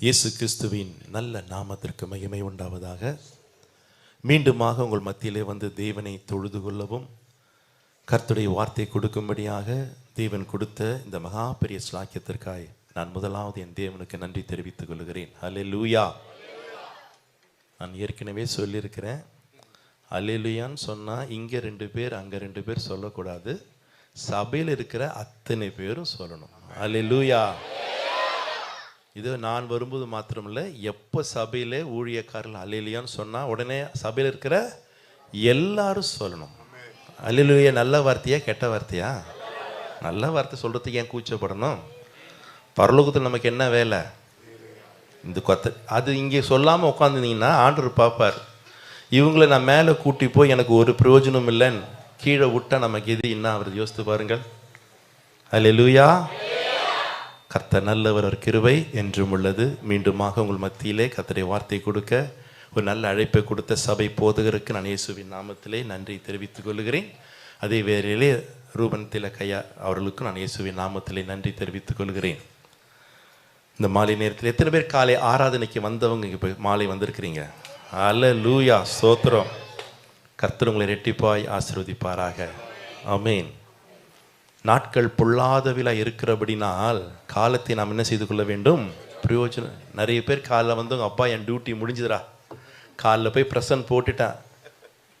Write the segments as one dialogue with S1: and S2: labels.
S1: இயேசு கிறிஸ்துவின் நல்ல நாமத்திற்கு மகிமை உண்டாவதாக. மீண்டுமாக உங்கள் மத்தியிலே வந்து தேவனை தொழுது கொள்ளவும் கர்த்தருடைய வார்த்தை கொடுக்கும்படியாக தேவன் கொடுத்த இந்த மகா பெரிய ஸ்லாக்கியத்திற்காய் நான் முதலாவது என் தேவனுக்கு நன்றி தெரிவித்துக் கொள்கிறேன். அல்லேலூயா. நான் ஏற்கனவே சொல்லியிருக்கிறேன், அல்லேலூயான்னு சொன்னால் இங்கே 2 பேர் அங்கே 2 பேர் சொல்லக்கூடாது, சபையில் இருக்கிற அத்தனை பேரும் சொல்லணும். அல்லேலூயா. இது நான் வரும்போது மாத்திரமில்லை, எப்போ சபையில் ஊழியக்காரர்கள் அல்லேலூயான்னு சொன்னால் உடனே சபையில் இருக்கிற எல்லாரும் சொல்லணும். அல்லேலூயா. நல்ல வார்த்தையா கெட்ட வார்த்தையா? நல்ல வார்த்தை சொல்கிறதுக்கு ஏன் கூச்சப்படணும்? பரலோகத்தில் நமக்கு என்ன வேலை? இந்த அது இங்கே சொல்லாமல் உட்காந்துருந்தீங்கன்னா ஆண்டவர் பார்ப்பார். இவங்களை நான் மேலே கூட்டி போய் எனக்கு ஒரு பிரயோஜனம் இல்லைன்னு கீழே விட்டால் நமக்கு எது என்ன அவர் யோசித்து பாருங்கள். அல்லேலூயா. கர்த்தர் நல்லவர், ஒரு கிருபை என்றும் உள்ளது. மீண்டுமாக உங்கள் மத்தியிலே கர்த்தருடைய வார்த்தை கொடுக்க ஒரு நல்ல அழைப்பை கொடுத்த சபை போதகருக்கு நான் இயேசுவின் நாமத்திலே நன்றி தெரிவித்துக் கொள்கிறேன். அதே வேளையிலே ரூபன் திலக்கையா அவர்களுக்கும் நான் இயேசுவின் நாமத்திலே நன்றி தெரிவித்துக் கொள்கிறேன். இந்த மாலை நேரத்தில் எத்தனை பேர் காலை ஆராதனைக்கு வந்தவங்க இப்போ மாலை வந்திருக்கிறீங்க? அல்லேலூயா, ஸ்தோத்திரம். கர்த்தர் உங்களை ரெட்டிப்பாய் ஆசீர்வதிப்பாராக. ஆமென். நாட்கள் பொல்லாதவிலாக இருக்கிறபடினால் காலத்தை நாம் என்ன செய்து கொள்ள வேண்டும்? பிரயோஜனம். நிறைய பேர் காலைல வந்து அப்பா என் டியூட்டி முடிஞ்சுதுரா, காலைல போய் ப்ரெசன்ட் போட்டுட்டேன்,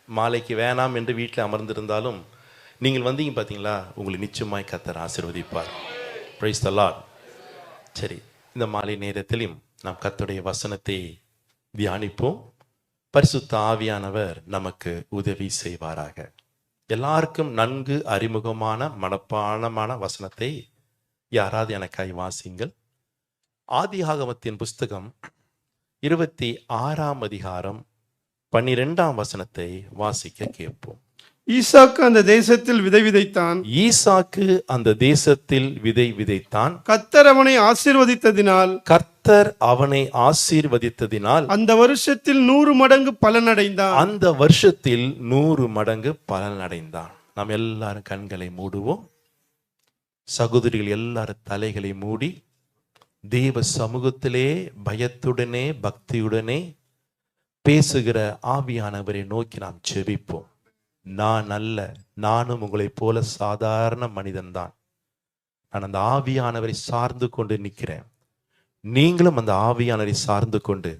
S1: மாலைக்கு வேணாம் என்று வீட்டில் அமர்ந்திருந்தாலும் நீங்கள் வந்தீங்க பார்த்தீங்களா, உங்களை நிச்சயமாய் கர்த்தர் ஆசீர்வதிப்பார். Price the Lord. சரி, இந்த மாலை நேரத்திலும் நாம் கர்த்தருடைய வசனத்தை தியானிப்போம். பரிசுத்த ஆவியானவர் நமக்கு உதவி செய்வாராக. எல்லாருக்கும் நன்கு அறிமுகமான மனப்பாடமான வசனத்தை யாராவது எனக்காய் வாசிங்கள். ஆதியாகமத்தின் புஸ்தகம் 26ஆம் அதிகாரம் 12ஆம் வசனத்தை வாசிக்க கேட்போம்.
S2: ஈசாக்கு அந்த தேசத்தில் விதை விதைத்தான்.
S1: ஈசாக்கு அந்த தேசத்தில் விதை விதைத்தான்.
S2: கர்த்தர் அவனை ஆசீர்வதித்ததினால்
S1: அந்த
S2: வருஷத்தில் 100 மடங்கு பலனடைந்தான்.
S1: அந்த வருஷத்தில் 100 மடங்கு பலனடைந்தான். நாம் எல்லாரும் கண்களை மூடுவோம். சகோதரிகள் எல்லாரும் தலைகளை மூடி தேவ சமூகத்திலே பயத்துடனே பக்தியுடனே பேசுகிற ஆவியானவரை நோக்கி நாம் ஜெபிப்போம். நானும் உங்களைப் போல சாதாரண மனிதன்தான். நான் அந்த ஆவியானவரை சார்ந்து கொண்டு நிற்கிறேன். நீங்களும் அந்த ஆவியானவரை சார்ந்து கொண்டு,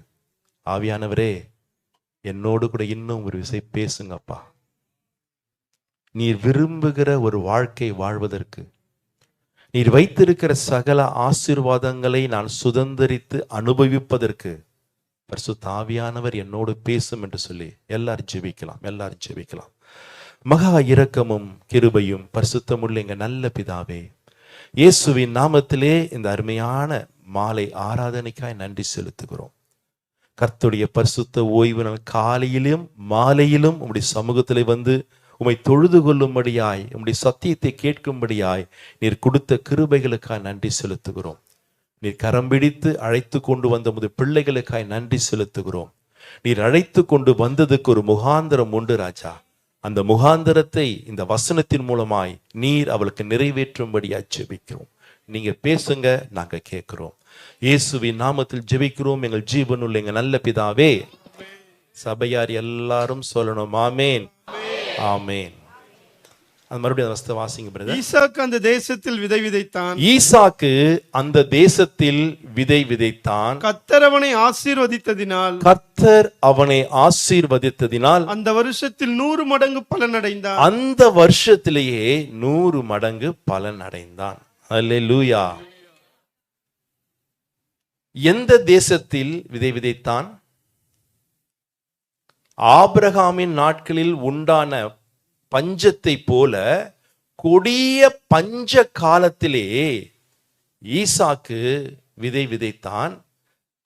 S1: ஆவியானவரே என்னோடு கூட இன்னும் ஒரு விசை பேசுங்கப்பா. நீர் விரும்புகிற ஒரு வாழ்க்கை வாழ்வதற்கு, நீர் வைத்திருக்கிற சகல ஆசீர்வாதங்களை நான் சுதந்திரித்து அனுபவிப்பதற்கு பரிசுத்த ஆவியானவர் என்னோடு பேசும் என்று சொல்லி எல்லாரும் ஜெபிக்கலாம். மகா இரக்கமும் கிருபையும் பரிசுத்தமுள்ள எங்க நல்ல பிதாவே, இயேசுவின் நாமத்திலே இந்த அருமையான மாலை ஆராதனைக்காய் நன்றி செலுத்துகிறோம். கர்த்தருடைய பரிசுத்த ஓய்வு நம்ம காலையிலும் மாலையிலும் உம்முடைய சமூகத்திலே வந்து உம்மை தொழுது கொள்ளும்படியாய், உம்முடைய சத்தியத்தை கேட்கும்படியாய் நீர் கொடுத்த கிருபைகளுக்காய் நன்றி செலுத்துகிறோம். நீர் கரம் பிடித்து அழைத்து கொண்டு வந்த உமது பிள்ளைகளுக்காய் நன்றி செலுத்துகிறோம். நீர் அழைத்து கொண்டு வந்ததுக்கு ஒரு முகாந்திரம் உண்டு ராஜா. அந்த முகாந்திரத்தை இந்த வசனத்தின் மூலமாய் நீர் அவளுக்கு நிறைவேற்றும்படியா ஜெபிக்கிறோம். நீங்க பேசுங்க, நாங்க கேட்கிறோம். இயேசுவின் நாமத்தில் ஜெபிக்கிறோம் எங்கள் ஜீவனுள்ள எங்க நல்ல பிதாவே. சபையார் எல்லாரும் சொல்லணும் ஆமேன், ஆமேன். அது மறுபடியும் வசனத்தை வாசிங்க பிரதர்.
S2: ஈசாக்கு அந்த தேசத்தில் விதை விதைத்தான்.
S1: ஈசாக்கு அந்த தேசத்தில் விதை விதைத்தான்.
S2: கர்த்தர் அவனை ஆசீர்வதித்ததினால்
S1: அந்த வருஷத்தில்
S2: 100 மடங்கு பலனடைந்தான்.
S1: அந்த வருஷத்திலேயே 100 மடங்கு பலன் அடைந்தான். அல்லேலூயா. எந்த தேசத்தில் விதை விதைத்தான்? ஆபிரகாமின் நாட்களில் உண்டான பஞ்சத்தை போல கொடிய பஞ்ச காலத்திலே ஈசாக்கு விதை விதைத்தான்.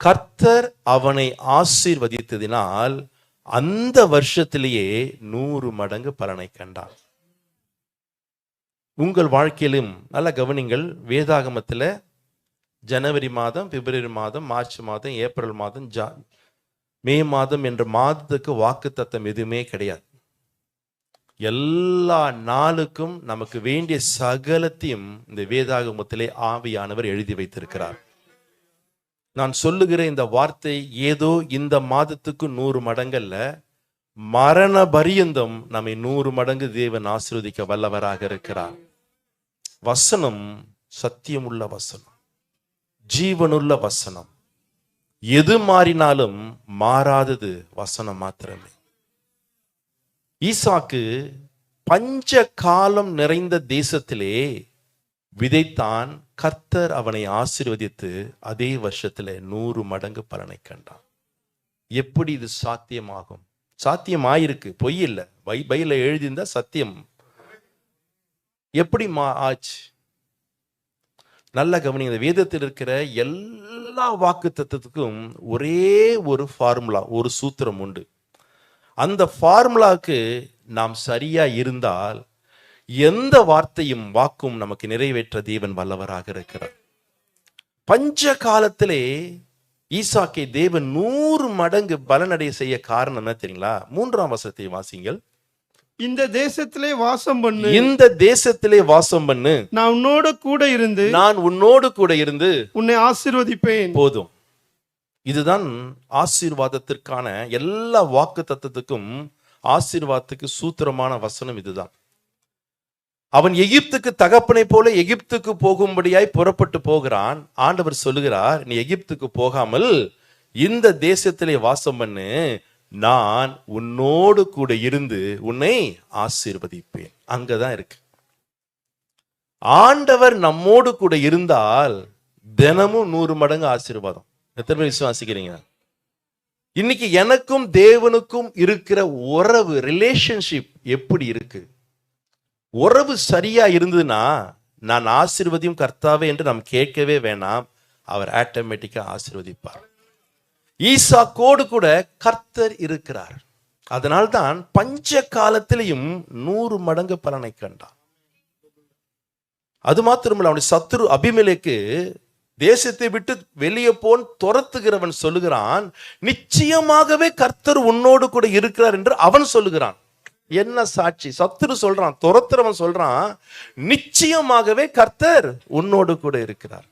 S1: கர்த்தர் அவனை ஆசீர்வதித்ததினால் அந்த வருஷத்திலேயே 100 மடங்கு பலனை கண்டான். உங்கள் வாழ்க்கையிலும் நல்ல கவனிங்கள். வேதாகமத்தில் ஜனவரி மாதம், பிப்ரவரி மாதம், மார்ச் மாதம், ஏப்ரல் மாதம், மே மாதம் என்ற மாதத்துக்கு வாக்குத்தத்தம் எதுவுமே கிடையாது. எல்லா நாளுக்கும் நமக்கு வேண்டிய சகலத்தையும் இந்த வேதாகமத்திலே ஆவியானவர் எழுதி வைத்திருக்கிறார். நான் சொல்லுகிற இந்த வார்த்தை ஏதோ இந்த மாதத்துக்கு 100 மடங்கல்ல, மரண பரியந்தம் நம்மை 100 மடங்கு தேவன் ஆசீர்வதிக்க வல்லவராக இருக்கிறார். வசனம் சத்தியமுள்ள வசனம், ஜீவனுள்ள வசனம். எது மாறினாலும் மாறாதது வசனம் மாத்திரமே. ஈசாக்கு பஞ்ச காலம் நிறைந்த தேசத்திலே விதைத்தான். கர்த்தர் அவனை ஆசீர்வதித்து அதே வருஷத்துல 100 மடங்கு பலனை கண்டான். எப்படி இது சாத்தியமாகும்? சாத்தியமாயிருக்கு, பொய் இல்லை. பைபிள்ல எழுதியிருந்தா சத்தியம். எப்படி ஆச்சு? நல்ல கவனி. இந்த வேதத்தில் இருக்கிற எல்லா வாக்கு தத்துவத்துக்கும் ஒரே ஒரு ஃபார்முலா, ஒரு சூத்திரம் உண்டு. அந்த ஃபார்முலாவுக்கு நாம் சரியா இருந்தால் எந்த வார்த்தையும் வாக்கும் நமக்கு நிறைவேற்ற தேவன் வல்லவராக இருக்கிறார். பஞ்ச காலத்திலே ஈசாக்கை தேவன் 100 மடங்கு பலனடைய செய்ய காரணம் என்ன தெரியுங்களா? 3ஆம் வசனத்தை வாசிங்கள்.
S2: இந்த தேசத்திலே வாசம் பண்ணு,
S1: இந்த தேசத்திலே வாசம் பண்ணு,
S2: நான் உன்னோடு கூட இருந்து,
S1: நான் உன்னோடு கூட இருந்து
S2: உன்னை ஆசீர்வதிப்பேன்.
S1: போதும். இதுதான் ஆசீர்வாதத்திற்கான எல்லா வாக்கு தத்துவத்துக்கும் ஆசீர்வாதத்துக்கு சூத்திரமான வசனம் இதுதான். அவன் எகிப்துக்கு தகப்பனை போல எகிப்துக்கு போகும்படியாய் புறப்பட்டு போகிறான். ஆண்டவர் சொல்லுகிறார், நீ எகிப்துக்கு போகாமல் இந்த தேசத்திலே வாசம் பண்ணு, நான் உன்னோடு கூட இருந்து உன்னை ஆசீர்வதிப்பேன். அங்கதான் இருக்கு. ஆண்டவர் நம்மோடு கூட இருந்தால் தினமும் 100 மடங்கு ஆசீர்வாதம். எத்தனை பேர் விசுவாசிக்கிறீங்க? இன்னைக்கு எனக்கும் தேவனுக்கும் இருக்கிற உறவு, ரிலேஷன்ஷிப் எப்படி இருக்கு? உறவு சரியா இருந்ததுன்னா நான் ஆசீர்வதியும் கர்த்தாவே என்று நாம் கேட்கவே வேணாம், அவர் ஆட்டோமேட்டிக்கா ஆசீர்வதிப்பார். ஈசாக்கோடு கூட கர்த்தர் இருக்கிறார். அதனால்தான் பஞ்ச காலத்திலையும் 100 மடங்கு பலனை கண்டான். அது மாத்திரமல்ல, அவனுடைய சத்துரு அபிமெலேக்கு தேசத்தை விட்டு வெளியே போன் துரத்துகிறவன் சொல்லுகிறான், நிச்சயமாகவே கர்த்தர் உன்னோடு கூட இருக்கிறார் என்று அவன் சொல்லுகிறான். என்ன சாட்சி? சத்துரு சொல்றான், துரத்துறவன் சொல்றான், நிச்சயமாகவே கர்த்தர் உன்னோடு கூட இருக்கிறார்.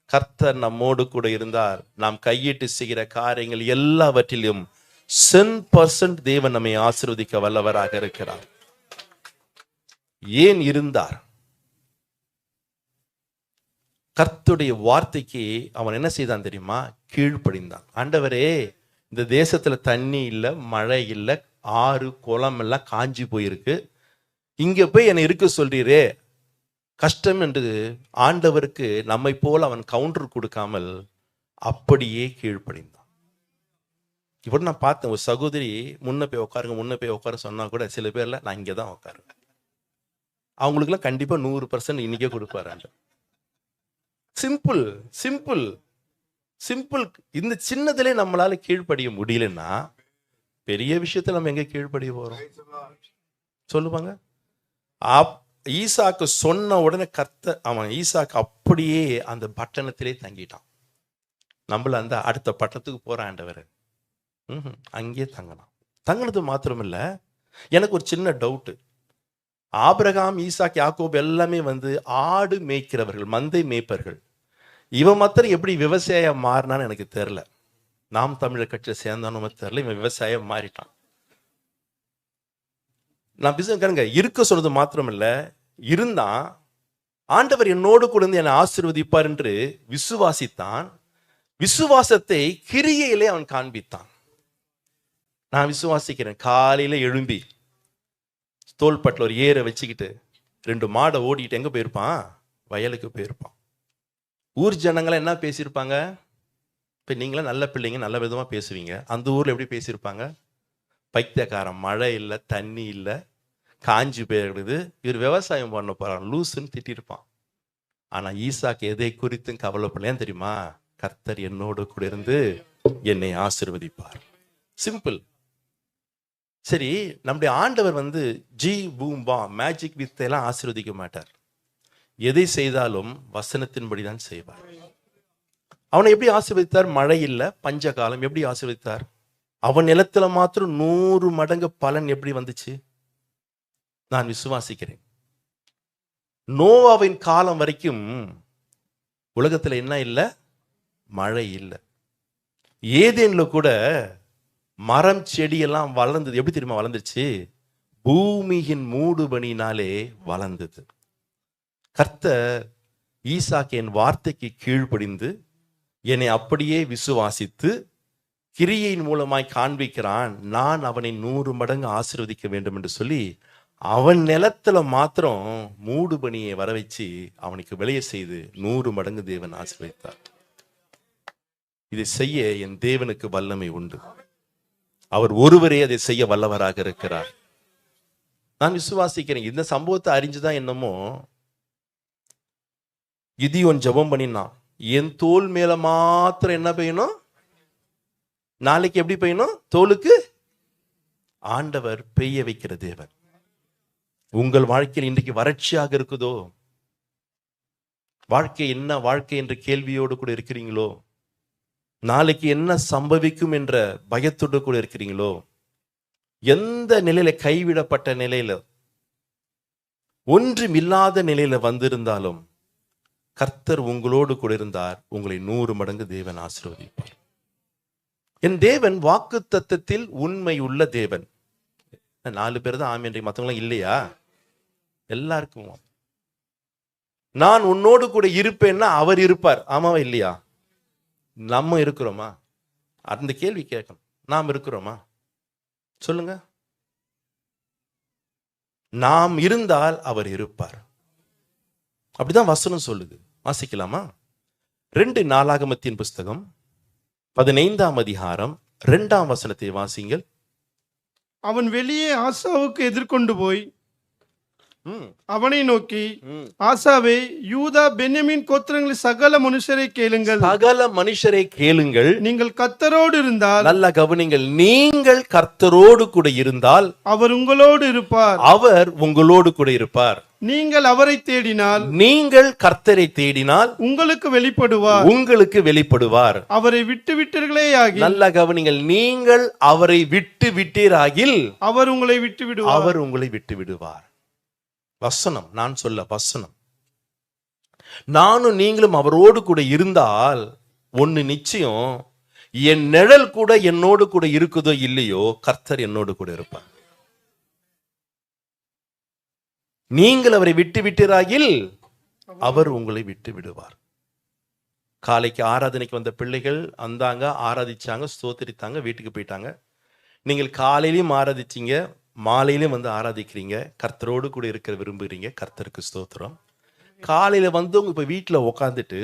S1: கர்த்தர் நம்மோடு கூட இருந்தார். நாம் கையிட்டு செய்கிற காரியங்கள் எல்லாவற்றிலும் 100% தேவன் நம்மை ஆசீர்வதிக்க வல்லவராக இருக்கிறார். ஏன் இருந்தார்? கர்த்தருடைய வார்த்தைக்கு அவன் என்ன செய்தான் தெரியுமா? கீழ்ப்படிந்தான். ஆண்டவரே, இந்த தேசத்துல தண்ணி இல்லை, மழை இல்லை, ஆறு குளம் எல்லாம் காஞ்சி போயிருக்கு, இங்க போய் என்னை இருக்க சொல்றீரே, கஷ்டம் என்று ஆண்டவருக்கு நம்மை போல அவன் கவுண்டர் கொடுக்காமல் அப்படியே கீழ்ப்படிந்தான். இப்படி நான் பார்த்தேன், ஒரு சகோதரி முன்ன போய் உட்காருங்க, முன்ன போய் உட்கார சொன்னா கூட சில பேர்ல நான் இங்கே தான் உட்காருவேன். அவங்களுக்குலாம் கண்டிப்பா 100% இன்னைக்கே கொடுப்பாரு. Simple simple simple. இந்த சின்னதிலே நம்மளால கீழ்ப்படிய முடியலன்னா பெரிய விஷயத்துல நம்ம எங்க கீழ்ப்படிய போறோம் சொல்லுவாங்க. ஈசாக்கு சொன்ன உடனே அவன் ஈசாக்கு அப்படியே அந்த பட்டணத்திலே தங்கிட்டான். நம்மள அந்த அடுத்த பட்டணத்துக்கு போற ஆண்டவர் அங்கே தங்கினது மாத்திரமில்ல, எனக்கு ஒரு சின்ன டவுட்டு. ஆபிரகாம், ஈசாக், யாக்கோப் எல்லாமே ஆடு மேய்க்கிறவர்கள், மந்தை மேய்ப்பர்கள். இவன் மாத்திரம் எப்படி விவசாயம் மாறினான்னு எனக்கு தெரியல. நாம் தமிழர் கட்சியை சேர்ந்தானு தெரியல, இவன் விவசாயம் மாறிட்டான். நான் பிசினஸ்காரங்க இருக்க சொன்னது மாத்திரம் இல்ல, இருந்தான். ஆண்டவர் என்னோடு கூட இருந்து என்னை ஆசீர்வதிப்பார் என்று விசுவாசித்தான். விசுவாசத்தை கிரியையிலே அவன் காண்பித்தான். நான் விசுவாசிக்கிறேன். காலையில எழும்பி தோள்பட்டில் ஒரு ஏரை வச்சுக்கிட்டு 2 மாடை ஓடிட்டு எங்க போயிருப்பான்? வயலுக்கு போயிருப்பான். ஊர் ஜனங்களை என்ன பேசியிருப்பாங்க? இப்ப நீங்களே நல்ல பிள்ளைங்க, நல்ல விதமா பேசுவீங்க. அந்த ஊர்ல எப்படி பேசியிருப்பாங்க? பைத்தியக்காரன், மழை இல்லை, தண்ணி இல்லை, காஞ்சி போயிடுது, இவர் விவசாயம் பண்ண போறான், லூசுன்னு திட்டிருப்பான். ஆனா ஈசாக்கு எதை குறித்தும் கவலைப்படலையா தெரியுமா? கர்த்தர் என்னோடு கூட இருந்து என்னை ஆசீர்வதிப்பார். சிம்பிள். சரி, நம்முடைய ஆண்டவர் ஜி பூம்பா மேஜிக் வித்தையெல்லாம் ஆசீர்வதிக்க மாட்டார். எதை செய்தாலும் வசனத்தின்படி தான் செய்வார். அவனை எப்படி ஆசீர்வதித்தார்? மழை இல்லை, பஞ்சகாலம். எப்படி ஆசீர்வதித்தார்? அவன் நிலத்துல மாத்திரம் 100 மடங்கு பலன் எப்படி வந்துச்சு? நான் விசுவாசிக்கிறேன். நோவாவின் காலம் வரைக்கும் உலகத்துல என்ன இல்லை? மழை இல்லை. ஏதேன்ல கூட மரம் செடியெல்லாம் வளர்ந்தது. எப்படி தெரியுமா வளர்ந்துச்சு? பூமியின் மூடுபனினாலே வளர்ந்தது. கர்த்தர் ஈசாக்கு என் வார்த்தைக்கு கீழ்ப்படிந்து என்னை அப்படியே விசுவாசித்து கிரியையின் மூலமாய் காண்பிக்கிறான். நான் அவனை 100 மடங்கு ஆசீர்வதிக்க வேண்டும் என்று சொல்லி அவன் நிலத்துல மாத்திரம் மூடுபனியை வர வச்சு அவனுக்கு விளைய செய்து 100 மடங்கு தேவன் ஆசீர்வதித்தார். இதை செய்ய என் தேவனுக்கு வல்லமை உண்டு. அவர் ஒருவரே அதை செய்ய வல்லவராக இருக்கிறார். நான் விசுவாசிக்கிறேன். இந்த சம்பவத்தை அறிஞ்சுதான் என்னமோ கிதியோன் ஜெபம் பண்ணினான். என் தோல் மேல மாத்திரம் என்ன பெய்யணும்? நாளைக்கு எப்படி பெய்யணும்? தோலுக்கு ஆண்டவர் பெய்ய வைக்கிற தேவன். உங்கள் வாழ்க்கையில் இன்றைக்கு வறட்சியாக இருக்குதோ? வாழ்க்கை என்ன வாழ்க்கை என்ற கேள்வியோடு கூட இருக்கிறீங்களோ? நாளைக்கு என்ன சம்பவிக்கும் என்ற பயத்தோடு கூட இருக்கிறீங்களோ? எந்த நிலையில, கைவிடப்பட்ட நிலையில, ஒன்றும் இல்லாத நிலையில வந்திருந்தாலும் கர்த்தர் உங்களோடு கூட இருந்தார். உங்களை 100 மடங்கு தேவன் ஆசீர்வதிப்பார். என் தேவன் வாக்கு தத்தத்தில் உண்மை உள்ள தேவன். 4 பேர் தான் ஆமென், மற்றவங்களாம் இல்லையா? எல்லாருக்கும் நான் உன்னோடு கூட இருப்பேன்னா அவர் இருப்பார். ஆமாவா இல்லையா? நம்ம இருக்கிறோமா? அந்த கேள்வி கேட்கணும். நாம் இருக்கிறோமா? சொல்லுங்க. நாம் இருந்தால் அவர் இருப்பார். அப்படிதான் வசனம் சொல்லுது. வாசிக்கலாமா? 2 நாளாகமத்தின் புஸ்தகம் 15ஆம் அதிகாரம் 2ஆம் வசனத்தை வாசிங்கள்.
S2: அவன் வெளியே ஆசாவுக்கு எதிர்கொண்டு போய் அவனை நோக்கி, ஆசாவே, யூதா பென்யமீன் கோத்திரங்களில் சகல மனுஷரை கேளுங்கள்.
S1: சகல மனுஷரை கேளுங்கள்.
S2: நீங்கள் கர்த்தரோடு இருந்தால்,
S1: நல்லா கவனிங்கள், நீங்கள் கர்த்தரோடு கூட இருந்தால்
S2: அவர் உங்களோடு இருப்பார்.
S1: அவர் உங்களோடு கூட இருப்பார்.
S2: நீங்கள் அவரை தேடினால்,
S1: நீங்கள் கர்த்தரை தேடினால்
S2: உங்களுக்கு வெளிப்படுவார்.
S1: உங்களுக்கு வெளிப்படுவார்.
S2: அவரை விட்டு விட்டீர்களே ஆகி,
S1: நல்லா கவனிங்கள், நீங்கள் அவரை விட்டு விட்டீராகில்
S2: அவர் உங்களை விட்டு விடுவார்.
S1: அவர் உங்களை விட்டு விடுவார். வசனம், நான் சொல்ல வசனம். நானும் நீங்களும் அவரோடு கூட இருந்தால் ஒன்னு நிச்சயம், என் நிழல் கூட என்னோடு கூட இருக்குதோ இல்லையோ, கர்த்தர் என்னோடு கூட இருப்பார். நீங்கள் அவரை விட்டு விட்டீராகில் அவர் உங்களை விட்டு விடுவார். காலைக்கு ஆராதனைக்கு வந்த பிள்ளைகள் வந்தாங்க, ஆராதிச்சாங்க, ஸ்தோத்திரித்தாங்க, வீட்டுக்கு போயிட்டாங்க. நீங்கள் காலையிலையும் ஆராதிச்சீங்க, மாலையிலும் வந்து ஆராதிக்கிறீங்க, கர்த்தரோடு கூட இருக்க விரும்புகிறீங்க. கர்த்தருக்கு ஸ்தோத்திரம். காலையில வந்து உங்க இப்ப வீட்டுல உட்காந்துட்டு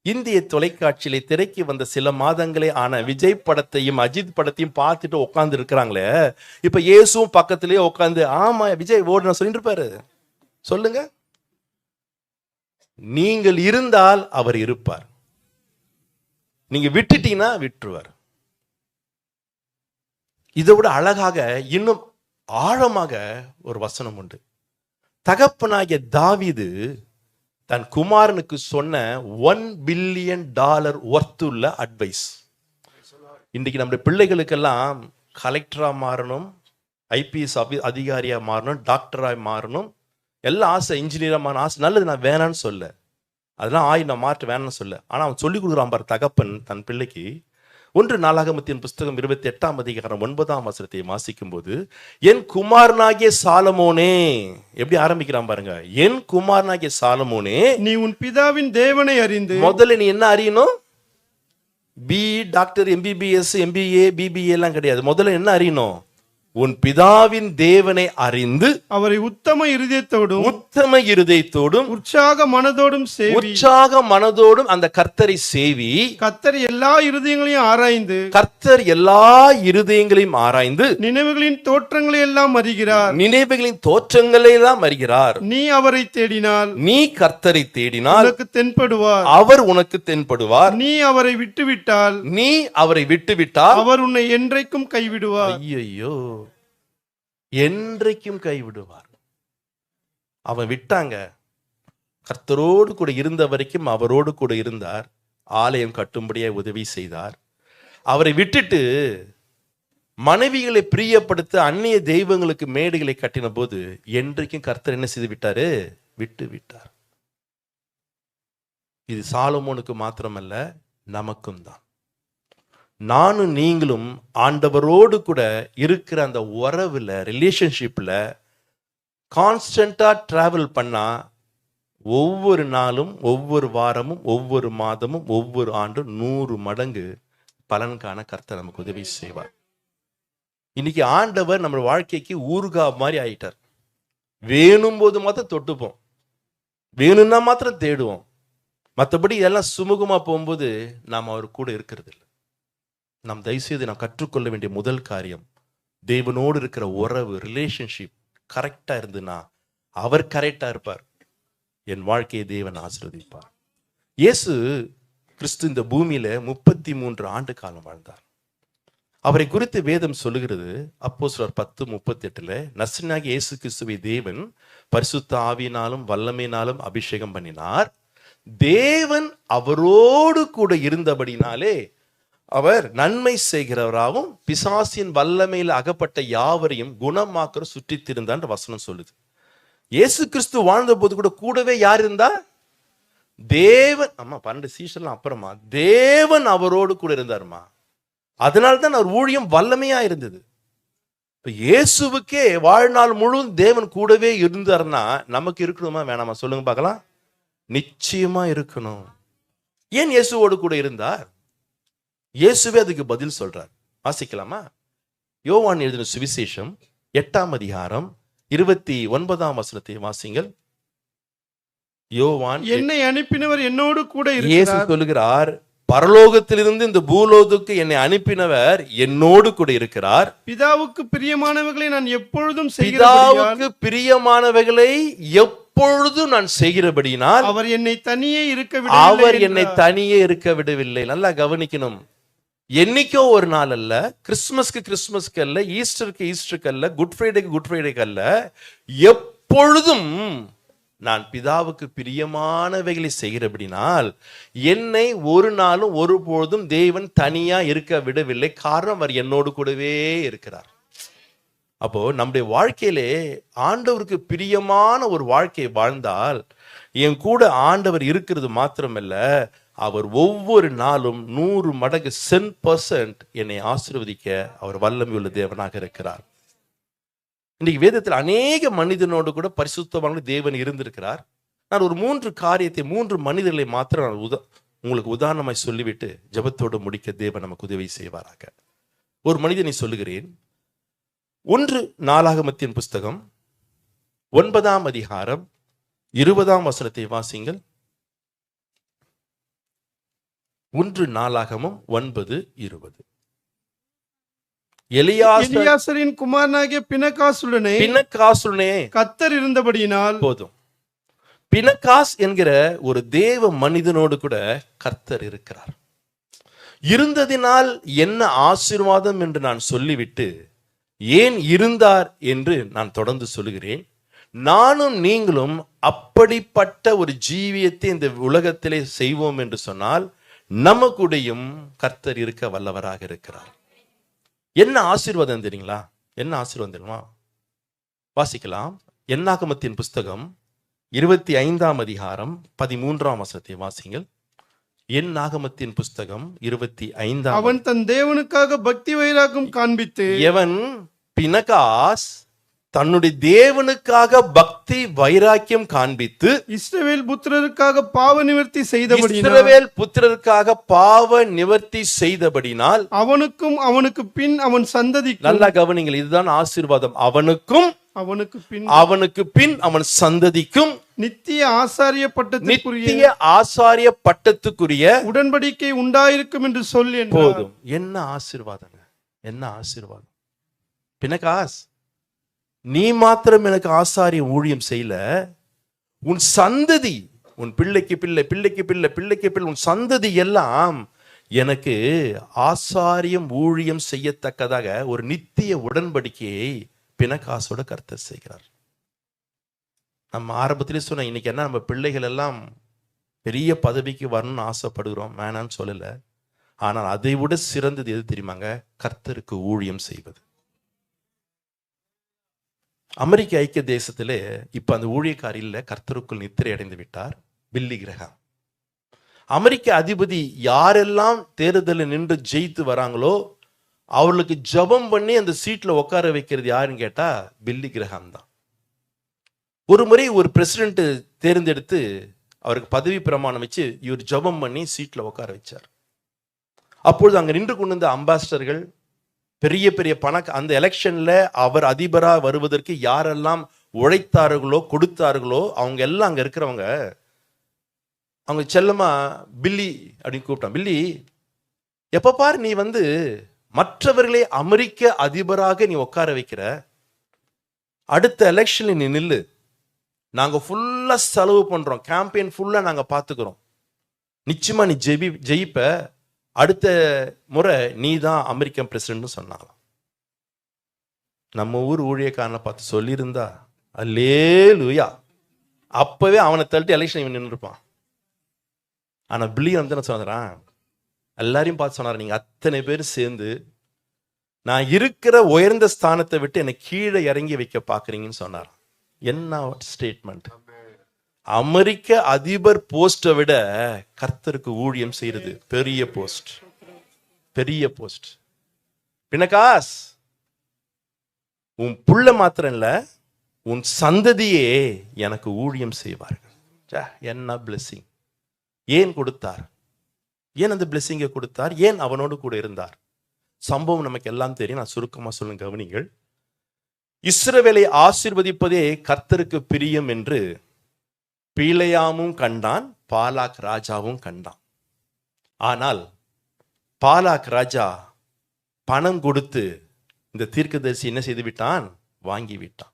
S1: இந்திய தொலைக்காட்சியில திரைக்கு வந்த சில மாதங்களே ஆன விஜய் படத்தையும் அஜித் படத்தையும் பார்த்துட்டு உட்கார்ந்து இருக்கிறாங்களே, இப்ப இயேசுவும் பக்கத்திலேயே உட்காந்து, ஆமா விஜய் ஓடுன சொல்லிட்டு இருப்பாரு. சொல்லுங்க. நீங்கள் இருந்தால் அவர் இருப்பார். நீங்க விட்டுட்டீங்கன்னா விட்டுருவார். இதை விட அழகாக இன்னும் ஆழமாக ஒரு வசனம் உண்டு. தகப்பனாகிய தாவீது தன் குமாரனுக்கு சொன்ன $1 பில்லியன் ஒர்த்துள்ள அட்வைஸ். இன்றைக்கு நம்முடைய பிள்ளைகளுக்கெல்லாம் கலெக்டரா மாறணும், ஐபிஎஸ் அதிகாரியா மாறணும், டாக்டராக மாறணும், எல்லாம் ஆசை. இன்ஜினியரா மாறணும் ஆசை. நல்லது, நான் வேணான்னு சொல்ல, அதெல்லாம் நான் மாற்ற வேணான்னு சொல்ல. ஆனா அவன் சொல்லிக் கொடுக்குறான் பாரு தகப்பன் தன் பிள்ளைக்கு. 1 நாளாகமத்தின் புஸ்தகம் 28ஆம் அதிகாரம் 9ஆம் வசனத்தை வாசிக்கும் போது, என் குமாரனாகிய சாலமோனே, எப்படி ஆரம்பிக்கிறான் பாருங்க. என் குமாரனாகிய சாலமோனே,
S2: நீ உன் பிதாவின் தேவனை அறிந்து,
S1: முதல்ல நீ என்ன அறியணும்? டாக்டர், எம்பிபிஎஸ், எம்பிஏ, பிபிஏ எல்லாம் கிடையாது. முதல்ல என்ன அறியணும்? உன் பிதாவின் தேவனை அறிந்து
S2: அவரை உத்தம இருதயத்தோடும் உற்சாக மனதோடும் சேவி.
S1: உற்சாக மனதோடும் அந்த கர்த்தரை சேவி.
S2: கர்த்தர் எல்லா இருதயங்களையும் ஆராய்ந்து நினைவுகளின் தோற்றங்களை எல்லாம் அறிகிறார். நீ அவரை தேடினால்,
S1: நீ கர்த்தரை தேடினால்
S2: உனக்கு தென்படுவார்.
S1: அவர் உனக்கு தென்படுவார்.
S2: நீ அவரை விட்டுவிட்டால், அவர் உன்னை என்றைக்கும் கைவிடுவார்.
S1: ஐயோ, என்றைக்கும் கைவிடுவார். அவன் விட்டாங்க. கர்த்தரோடு கூட இருந்த வரைக்கும் அவரோடு கூட இருந்தார். ஆலயம் கட்டும்படியாக உதவி செய்தார். அவரை விட்டுட்டு மனைவிகளை பிரியப்படுத்த அந்நிய தெய்வங்களுக்கு மேடைகளை கட்டின போது என்றைக்கும் கர்த்தர் என்ன செய்து விட்டாரு? விட்டு விட்டார். இது சாலமோனுக்கு மாத்திரமல்ல, நமக்கும் தான். நானும் நீங்களும் ஆண்டவரோடு கூட இருக்கிற அந்த உறவுல, ரிலேஷன்ஷிப்ல கான்ஸ்டன்டா டிராவல் பண்ணா ஒவ்வொரு நாளும், ஒவ்வொரு வாரமும், ஒவ்வொரு மாதமும், ஒவ்வொரு ஆண்டும் 100 மடங்கு பலன் காண கர்த்தர் நமக்கு உதவி செய்வார். இன்னைக்கு ஆண்டவர் நம்ம வாழ்க்கைக்கு ஊறுகா மாதிரி ஆயிட்டார். வேணும் போது மாத்திரம் தொட்டுப்போம், வேணும்னா மாத்திரம் தேடுவோம். மற்றபடி இதெல்லாம் சுமூகமா போகும்போது நாம் அவர் கூட இருக்கிறது இல்லை. நாம் தயவுசெய்து நாம் கற்றுக்கொள்ள வேண்டிய முதல் காரியம், தேவனோடு இருக்கிற உறவு, ரிலேஷன்ஷிப் கரெக்டா இருந்துன்னா அவர் கரெக்டா இருப்பார். என் வாழ்க்கையை தேவன் ஆசீர்வதிப்பார். இயேசு கிறிஸ்து இந்த பூமியில 33 ஆண்டு காலம் வாழ்ந்தார். அவரை குறித்து வேதம் சொல்லுகிறது, அப்போஸ்தலர் 10:38, நசரேயனாகிய இயேசு கிறிஸ்துவை தேவன் பரிசுத்த ஆவியினாலும் வல்லமையினாலும் அபிஷேகம் பண்ணினார். தேவன் அவரோடு கூட இருந்தபடினாலே அவர் நன்மை செய்கிறவராகவும் பிசாசின் வல்லமையில் அகப்பட்ட யாவரையும் குணமாக்குற சுற்றி திருந்தான்ற வசனம் சொல்லுது. இயேசு கிறிஸ்து வாழ்ந்த போது கூட கூடவே யார் இருந்தா? தேவன். அம்மா 12 சீஷர்லாம் அப்புறமா தேவன் அவரோடு கூட இருந்தாருமா. அதனால்தான் அவர் ஊழியம் வல்லமையா இருந்தது. இயேசுவுக்கே வாழ்நாள் முழுவதும் தேவன் கூடவே இருந்தார்னா நமக்கு இருக்கணுமா வேணாமா சொல்லுங்க பார்க்கலாம்? நிச்சயமா இருக்கணும். ஏன் இயேசுவோடு கூட இருந்தார்? இயேசுவே அதுக்கு பதில் சொல்றார். வாசிக்கலாமா? யோவான் எழுதின சுவிசேஷம் 8ஆம் அதிகாரம் 29ஆம் வசனத்தை வாசிங்கள். யோவான்,
S2: என்னை அனுப்பினவர் என்னோடு கூட
S1: இயேசு
S2: இருக்கிறார்.
S1: சொல்லுகிறார், பரலோகத்திலிருந்து இந்த பூலோகத்துக்கு என்னை அனுப்பினவர் என்னோடு கூட இருக்கிறார்.
S2: பிதாவுக்கு பிரியமானவைகளை நான் எப்பொழுதும்
S1: பிதாவுக்கு பிரியமானவைகளை எப்பொழுதும் நான் செய்கிறபடினால்
S2: அவர் என்னை தனியே
S1: இருக்க விடவில்லை. நல்லா கவனிக்கணும். என்னைக்கோ ஒரு நாள் அல்ல, கிறிஸ்துமஸ்க்கு அல்ல, ஈஸ்டருக்கு அல்ல, குட் ஃப்ரைடேக்கு அல்ல, எப்பொழுதும் நான் பிதாவுக்கு பிரியமானவைகளை செய்கிறபடினால் என்னை ஒரு நாளும் ஒருபொழுதும் தேவன் தனியா இருக்க விடவில்லை. காரணம், அவர் என்னோடு கூடவே இருக்கிறார். அப்போ நம்முடைய வாழ்க்கையிலே ஆண்டவருக்கு பிரியமான ஒரு வாழ்க்கையை வாழ்ந்தால் என் கூட ஆண்டவர் இருக்கிறது மாத்திரமல்ல, அவர் ஒவ்வொரு நாளும் 100 மடங்கு 10% என்னை ஆசீர்வதிக்க அவர் வல்லமை உள்ள தேவனாக இருக்கிறார். இன்னைக்கு வேதத்தில் அநேக மனிதனோடு கூட பரிசுத்தமான தேவன் இருந்திருக்கிறார். நான் ஒரு 3 காரியத்தை, 3 மனிதர்களை மாத்திரம் நான் உங்களுக்கு உதாரணமாய் சொல்லிவிட்டு ஜெபத்தோடு முடிக்க தேவன் நமக்கு உதவி செய்வாராக. ஒரு மனிதனை சொல்லுகிறேன். 1 நாளாகமத்தின் புஸ்தகம் 9ஆம் அதிகாரம் 20ஆம் வசனத்தை வாசிங்கள். 1 நாளாகமம் 9:20.
S2: எலியாசரின் குமாரனாகிய பினகாசுடனே
S1: கர்த்தர்
S2: இருந்தபடியினால்
S1: போதும். பினகாஸ் என்கிற ஒரு தேவ மனிதனோடு கூட கர்த்தர் இருக்கிறார். இருந்ததினால் என்ன ஆசீர்வாதம் என்று நான் சொல்லிவிட்டு ஏன் இருந்தார் என்று நான் தொடர்ந்து சொல்லுகிறேன். நானும் நீங்களும் அப்படிப்பட்ட ஒரு ஜீவியத்தை இந்த உலகத்திலே செய்வோம் என்று சொன்னால் நமக்குடையும் கர்த்தர் இருக்க வல்லவராக இருக்கிறார். என்ன ஆசீர்வாதம் தெரியுங்களா? என்ன ஆசீர்வாதம் தெரியுமா? வாசிக்கலாம். என்னாகமத்தின் புஸ்தகம் 25ஆம் அதிகாரம் 13ஆம் வசனத்தை வாசிங்கள். என்னாகமத்தின் புஸ்தகம் 25.
S2: அவன் தன் தேவனுக்காக பக்தி வைராகம் காண்பித்து,
S1: எவன்? பினகாஸ் தன்னுடைய தேவனுக்காக பக்தி வைராக்கியம் காண்பித்து
S2: இஸ்ரவேல் புத்திரருக்காக பாவ நிவர்த்தி செய்தபடினால்
S1: அவனுக்கும்
S2: அவனுக்கு பின் அவன் சந்ததிக்கும்.
S1: நல்லா கவனிங்கள், இதுதான் ஆசீர்வாதம். அவனுக்கும் அவனுக்கு பின் அவன் சந்ததிக்கும்
S2: நித்திய ஆசாரிய பட்டத்துக்குரிய உடன்படிக்கை உண்டாயிருக்கும் என்று சொல்லி.
S1: போதும். என்ன ஆசீர்வாதங்க, என்ன ஆசீர்வாதம்! பினகாஸ், நீ மாத்திரம் எனக்கு ஆசாரிய ஊழியம் செய்யல, உன் சந்ததி, உன் பிள்ளைக்கு பிள்ளை, பிள்ளைக்கு பிள்ளை, பிள்ளைக்கு பிள்ளை, உன் சந்ததி எல்லாம் எனக்கு ஆசாரியம் ஊழியம் செய்யத்தக்கதாக ஒரு நித்திய உடன்படிக்கையை பினகாசோட கர்த்தர் செய்கிறார். நம்ம ஆரம்பத்திலே சொன்ன, இன்னைக்கு என்ன, நம்ம பிள்ளைகள் எல்லாம் பெரிய பதவிக்கு வரணும்னு ஆசைப்படுகிறோம், வேணான்னு சொல்லல. ஆனால் அதை விட சிறந்தது எது தெரியுமாங்க? கர்த்தருக்கு ஊழியம் செய்வது. அமெரிக்க ஐக்கிய தேசத்திலே இப்ப அந்த ஊழியக்காரி இல்ல, கர்த்தருக்குள் நித்திரை அடைந்து விட்டார், பில்லி கிரஹாம். அமெரிக்க அதிபதி யாரெல்லாம் தேர்தலில் நின்று ஜெயித்து வராங்களோ அவர்களுக்கு ஜெபம் பண்ணி அந்த சீட்ல உட்கார வைக்கிறது யாருன்னு கேட்டா பில்லி கிரஹாம் தான். ஒரு முறை ஒரு பிரசிடென்ட் தேர்ந்தெடுத்து அவருக்கு பதவி பிரமாணம் வச்சு இவர் ஜெபம் பண்ணி சீட்ல உட்கார வச்சார். அப்பொழுது அங்க நின்று கொண்டிருந்த அம்பாசிடர்கள், பெரிய பெரிய அந்த எலெக்ஷன்ல அவர் அதிபரா வருவதற்கு யாரெல்லாம் உழைத்தார்களோ கொடுத்தார்களோ அவங்க எல்லாம் அங்க இருக்கிறவங்க அவங்க செல்லமா பில்லி அப்படின்னு கூப்பிட்டான். பில்லி, எப்ப பாரு நீ மற்றவர்களை அமெரிக்க அதிபராக நீ உட்கார வைக்கிற, அடுத்த எலெக்ஷன்ல நீ நில்லு, நாங்க ஃபுல்லா செலவு பண்றோம், கேம்பெயின் ஃபுல்லா நாங்க பாத்துக்கிறோம், நிச்சயமா நீ ஜெயிப்ப, அடுத்த முறை நீ தான் அமெரிக்கன் பிரசிடென்ட் சொன்னாங்களாம். நம்ம ஊர் ஊழியக்காரனை பார்த்து சொல்லியிருந்தா அல்லேலூயா, அப்பவே அவனை தள்ளிட்டு எலெக்ஷன் இவன் நின்று இருப்பான். ஆனா பில்லி என்ன சொன்னான், எல்லாரையும் பார்த்து சொன்னார், நீங்க அத்தனை பேர் சேர்ந்து நான் இருக்கிற உயர்ந்த ஸ்தானத்தை விட்டு என்னை கீழே இறங்கி வைக்க பாக்குறீங்கன்னு சொன்னார். என்ன ஸ்டேட்மெண்ட்! அமெரிக்க அதிபர் போஸ்டை விட கர்த்தருக்கு ஊழியம் செய்யறது பெரிய போஸ்ட், பெரிய போஸ்ட். பின்னகாஸ், உன் புள்ள மாத்திரம் இல்ல, உன் சந்ததியே எனக்கு ஊழியம் செய்வார்கள். என்ன பிளெஸிங்! ஏன் கொடுத்தார்? ஏன் அந்த பிளெஸிங்கை கொடுத்தார்? ஏன் அவனோடு கூட இருந்தார்? சம்பவம் நமக்கு எல்லாம் தெரியும், நான் சுருக்கமா சொல்லுங்க, கவனிங்கள். இஸ்ரவேலை ஆசீர்வதிப்பதே கர்த்தருக்கு பிரியம் என்று பிலேயாமும் கண்டான், பாலாக் ராஜாவும் கண்டான். ஆனால் பாலாக் ராஜா பணம் கொடுத்து இந்த தீர்க்கதரிசி என்ன செய்து விட்டான்? வாங்கி விட்டான்.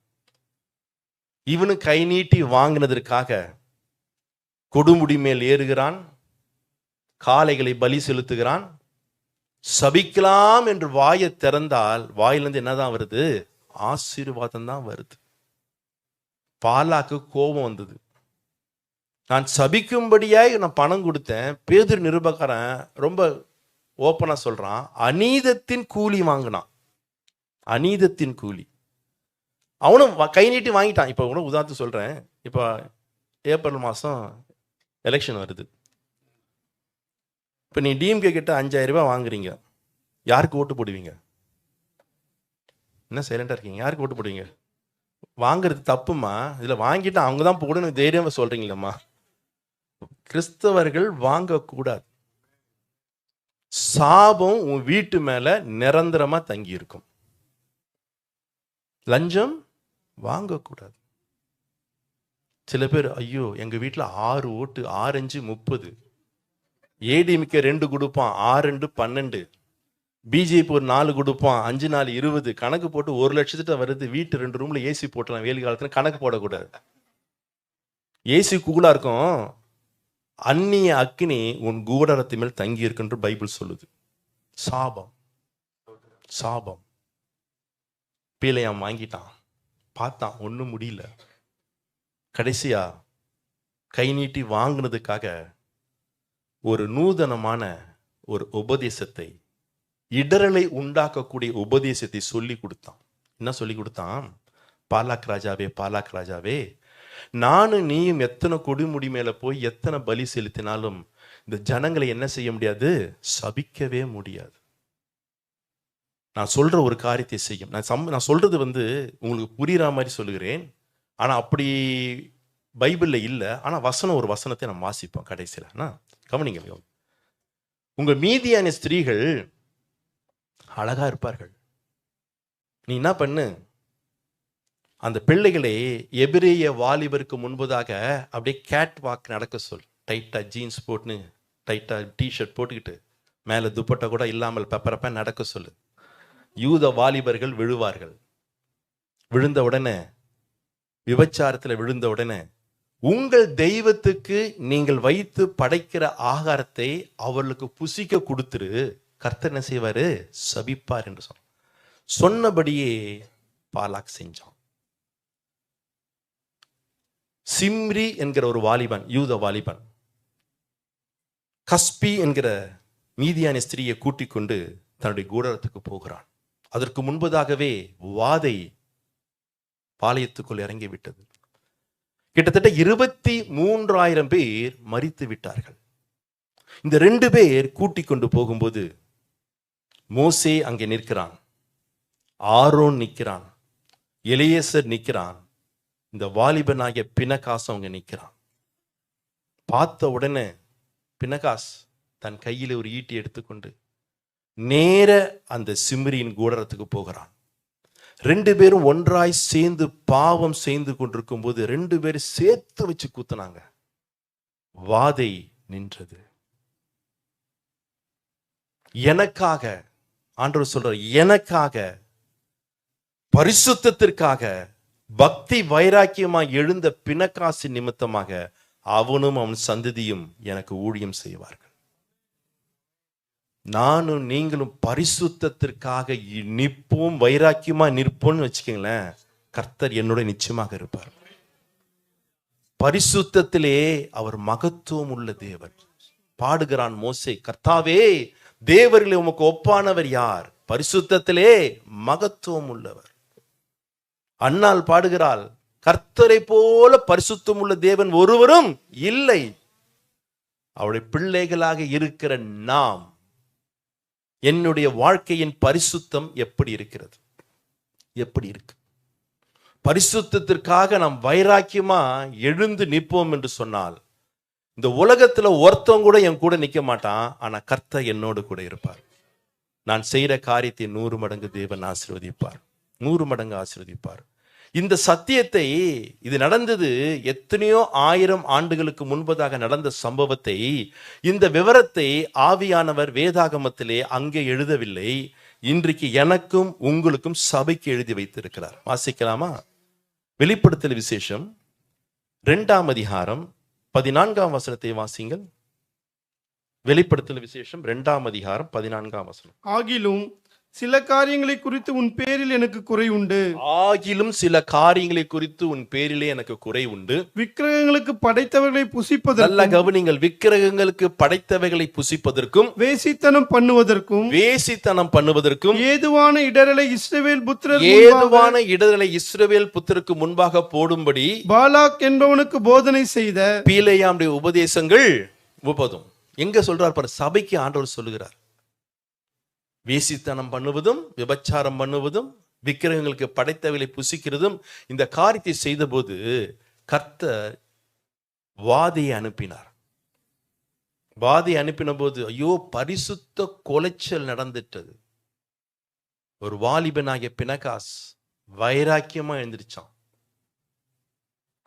S1: இவனு கை நீட்டி வாங்கினதற்காக கொடுமுடி மேல் ஏறுகிறான், காளைகளை பலி செலுத்துகிறான். சபிக்கலாம் என்று வாயை திறந்தால் வாயிலிருந்து என்னதான் வருது? ஆசீர்வாதம் தான் வருது. பாலாக்கு கோபம் வந்தது. நான் சபிக்கும்படியாய் நான் பணம் கொடுத்தேன். பேதுரு நிருபக்காரன் ரொம்ப ஓப்பனா சொல்றான், அநீதத்தின் கூலி வாங்கினான், அநீதத்தின் கூலி. அவனும் கை நீட்டி வாங்கிட்டான். இப்ப கூட உதாரணத்துக்கு சொல்றேன், இப்ப ஏப்ரல் மாசம் எலெக்ஷன் வருது. இப்ப நீ டிஎம்கே கிட்ட 5000 ரூபாய் வாங்குறீங்க, யாருக்கு ஓட்டு போடுவீங்க? என்ன சைலண்டா இருக்கீங்க? யாருக்கு ஓட்டு போடுவீங்க? வாங்குறது தப்புமா? இதுல வாங்கிட்டு அவங்க தான் போடணும் தைரியமா சொல்றீங்களம்மா. கிறிஸ்தவர்கள் வாங்கக்கூடாது. சாபம் உன் வீட்டு மேல நிரந்தரமா தங்கி இருக்கும். லஞ்சம் வாங்கக்கூடாது. சில பேர், ஐயோ எங்க வீட்டுல 6 ஓட்டு, 6 5 30, ஏடிஎம்கே 2 கொடுப்பான், 6 2 12, பிஜேபி ஒரு 4 கொடுப்பான், 5 4 20, கணக்கு போட்டு 1 லட்சத்திட்ட வருது. வீட்டு 2 ரூம்ல ஏசி போட்டலாம், வெயில் காலத்துல கணக்கு போடக்கூடாது. ஏசி கூலா இருக்கும், அந்நிய அக்னி உன் கூடாரத்து மேல் தங்கி இருக்குன்ற பைபிள் சொல்லுது. சாபம், சாபம். பீலையாம் வாங்கிட்டான், பார்த்தான் ஒன்றும் முடியல. கடைசியா கை நீட்டி வாங்கினதுக்காக ஒரு நூதனமான ஒரு உபதேசத்தை, இடரலை உண்டாக்கக்கூடிய உபதேசத்தை சொல்லி கொடுத்தான். என்ன சொல்லி கொடுத்தான்? பாலாக் ராஜாவே, பாலாக் ராஜாவே, நானும் நீயும் எத்தனை கொடுமுடி மேல போய் எத்தனை பலி செலுத்தினாலும் இந்த ஜனங்களை என்ன செய்ய முடியாது? சபிக்கவே முடியாது. நான் சொல்ற ஒரு காரியத்தை செய்யும். நான் சொல்றது உங்களுக்கு புரியுற மாதிரி சொல்லுகிறேன். ஆனா அப்படி பைபிள்ல இல்ல. ஆனா ஒரு வசனத்தை நம்ம வாசிப்போம் கடைசியில. கவனிங்க, உங்க மீதியான ஸ்திரீகள் அழகா இருப்பார்கள். நீ என்ன பண்ணு, அந்த பிள்ளைகளை எபிரேய வாலிபருக்கு முன்பதாக அப்படியே கேட் வாக் நடக்க சொல். டைட்டா ஜீன்ஸ் போட்டுன்னு, டைட்டா டிஷர்ட் போட்டுக்கிட்டு, மேல துப்பட்டா கூட இல்லாமல் பெப்பரப்ப நடக்க சொல்லு. யூத வாலிபர்கள் விழுவார்கள். விழுந்த உடனே, விபச்சாரத்தில் விழுந்த உடனே, உங்கள் தெய்வத்துக்கு நீங்கள் வைத்து படைக்கிற ஆகாரத்தை அவர்களுக்கு புசிக்க கொடுத்துரு, கர்த்தர் என்ன செய்வாரு? சபிப்பார் என்று சொன்னபடியே பாலாக் செஞ்சான். சிம்ரி என்கிற ஒரு வாலிபன், யூத வாலிபன், கஸ்பி என்கிற மீதியான ஸ்திரியை கூட்டிக் கொண்டு தன்னுடைய கூடாரத்துக்கு போகிறான். அதற்கு முன்பதாகவே வாதை பாளையத்துக்குள் இறங்கி விட்டது. கிட்டத்தட்ட 23,000 பேர் மரித்து விட்டார்கள். இந்த 2 பேர் கூட்டிக் கொண்டு போகும்போது மோசே அங்கே நிற்கிறான், ஆரோன் நிற்கிறான், எலியேசர் நிற்கிறான், இந்த வாலிபனாகிய பினகாஸ் அவங்க நிற்கிறான். பார்த்த உடனே பினகாஸ் தன் கையில் ஒரு ஈட்டி எடுத்துக்கொண்டு நேர அந்த சிம்ரியின் கூடாரத்துக்கு போகிறான். 2 பேரும் ஒன்றாய் சேர்ந்து பாவம் செய்து கொண்டிருக்கும் போது 2 பேரும் சேர்த்து வச்சு கூத்துனாங்க. வாதை நின்றது. எனக்காக ஆண்டவர் சொல்றார், எனக்காக பரிசுத்தத்திற்காக பக்தி வைராக்கியமாக எழுந்த பினகாசின் நிமித்தமாக அவனும் அவன் சந்ததியும் எனக்கு ஊழியம் செய்வார்கள். நானும் நீங்களும் பரிசுத்தத்திற்காக நிற்போம், வைராக்கியமா நிற்போம்னு வச்சுக்கீங்களேன், கர்த்தர் என்னோட நிச்சயமாக இருப்பார். பரிசுத்தத்திலே அவர் மகத்துவம் உள்ள தேவன். பாடுகிறான் மோசே, கர்த்தாவே தேவர்களே உமக்கு ஒப்பானவர் யார்? பரிசுத்தத்திலே மகத்துவம் உள்ளவர். அன்னாள் பாடுகிறாள், கர்த்தரை போல பரிசுத்தம் உள்ள தேவன் ஒருவரும் இல்லை. அவருடைய பிள்ளைகளாக இருக்கிற நாம், என்னுடைய வாழ்க்கையின் பரிசுத்தம் எப்படி இருக்கிறது? எப்படி இருக்கு? பரிசுத்தத்திற்காக நாம் வைராக்கியமா எழுந்து நிற்போம் என்று சொன்னால், இந்த உலகத்துல ஒருத்தவங்க கூட என் கூட நிக்க மாட்டான், ஆனா கர்த்தர் என்னோடு கூட இருப்பார். நான் செய்யற காரியத்தை 100 மடங்கு தேவன் ஆசீர்வதிப்பார், 100 மடங்கு ஆசீர்வதிப்பார். இந்த சத்தியத்தை, இது நடந்தது எத்தனையோ 1000 ஆண்டுகளுக்கு முன்பதாக நடந்த சம்பவத்தை, இந்த விவரத்தை ஆவியானவர் வேதாகமத்திலே அங்கே எழுதவில்லை, இன்றைக்கு எனக்கும் உங்களுக்கும் சபைக்கு எழுதி வைத்திருக்கிறார். வாசிக்கலாமா? வெளிப்படுத்தல் விசேஷம் 2ஆம் அதிகாரம் 14ஆம் வசனத்தை வாசிங்கள். வெளிப்படுத்தல் விசேஷம் 2ஆம் அதிகாரம் 14ஆம் வசனம்.
S2: ஆகிலும் சில காரியங்களை குறித்து உன் பேரில் எனக்கு குறை உண்டு.
S1: ஆகிலும் சில காரியங்களை குறித்து உன் பேரிலே எனக்கு குறை உண்டு.
S2: விக்கிரகங்களுக்கு படைத்தவர்களை புசிப்பதற்கும்,
S1: நல்ல கவனிங்கள், விக்கிரகங்களுக்கு படைத்தவைகளை புசிப்பதற்கும்,
S2: வேசித்தனம் பண்ணுவதற்கும்
S1: ஏதுவான இடரலை இஸ்ரவேல் புத்திரருக்கு முன்பாக போடும்படி
S2: பாலாக் என்பவனுக்கு போதனை செய்த
S1: பீலேயாமுடைய உபதேசங்கள் 30. எங்க சொல்றார் பாரு, சபைக்கு ஆண்டவர் சொல்லுகிறார். வேசித்தனம் பண்ணுவதும், விபச்சாரம் பண்ணுவதும், விக்கிரகங்களுக்கு படைத்தவைகளை புசிக்கிறதும், இந்த காரியத்தை செய்த போது கர்த்தர் வாதையை அனுப்பினார். வாதையை அனுப்பின போது ஐயோ பரிசுத்த கொலைச்சல் நடந்துட்டது. ஒரு வாலிபனாகிய பினகாஸ் வைராக்கியமா எழுந்திருச்சான்.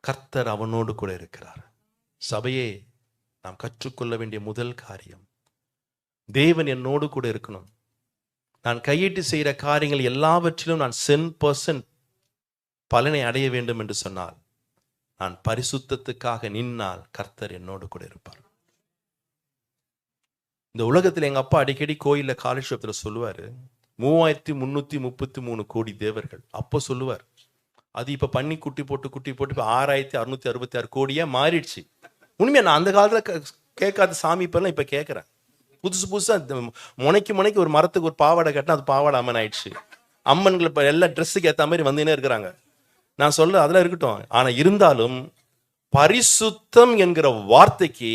S1: கர்த்தர் அவனோடு கூட இருக்கிறார். சபையே, நாம் கற்றுக்கொள்ள வேண்டிய முதல் காரியம், தேவன் என்னோடு கூட இருக்கணும். நான் கையிட்டு செய்கிற காரியங்கள் எல்லாவற்றிலும் நான் 100% பலனை அடைய வேண்டும் என்று சொன்னால், நான் பரிசுத்தத்துக்காக நின்னால் கர்த்தர் என்னோடு கூட இருப்பார். இந்த உலகத்தில் எங்க அப்பா அடிக்கடி கோயில்ல காலேஜ் சொல்லுவாரு, 3333 கோடி தேவர்கள். அப்போ சொல்லுவார், அது இப்ப பண்ணி குட்டி போட்டு இப்ப 6666 கோடியா மாறிடுச்சு. உண்மையா நான் அந்த காலத்துல கேட்காத சாமி இப்பெல்லாம் இப்ப கேட்கிறேன். புதுசா முனைக்கு ஒரு மரத்துக்கு ஒரு பாவாடை கட்டினா அது பாவாடை அம்மன் ஆயிடுச்சு. அம்மன்கள் இப்ப எல்லா ட்ரெஸ்ஸுக்கு ஏற்ற மாதிரி வந்துனே இருக்கிறாங்க. நான் சொல்ல அதெல்லாம் இருக்கட்டும், ஆனா இருந்தாலும் பரிசுத்தம் என்கிற வார்த்தைக்கு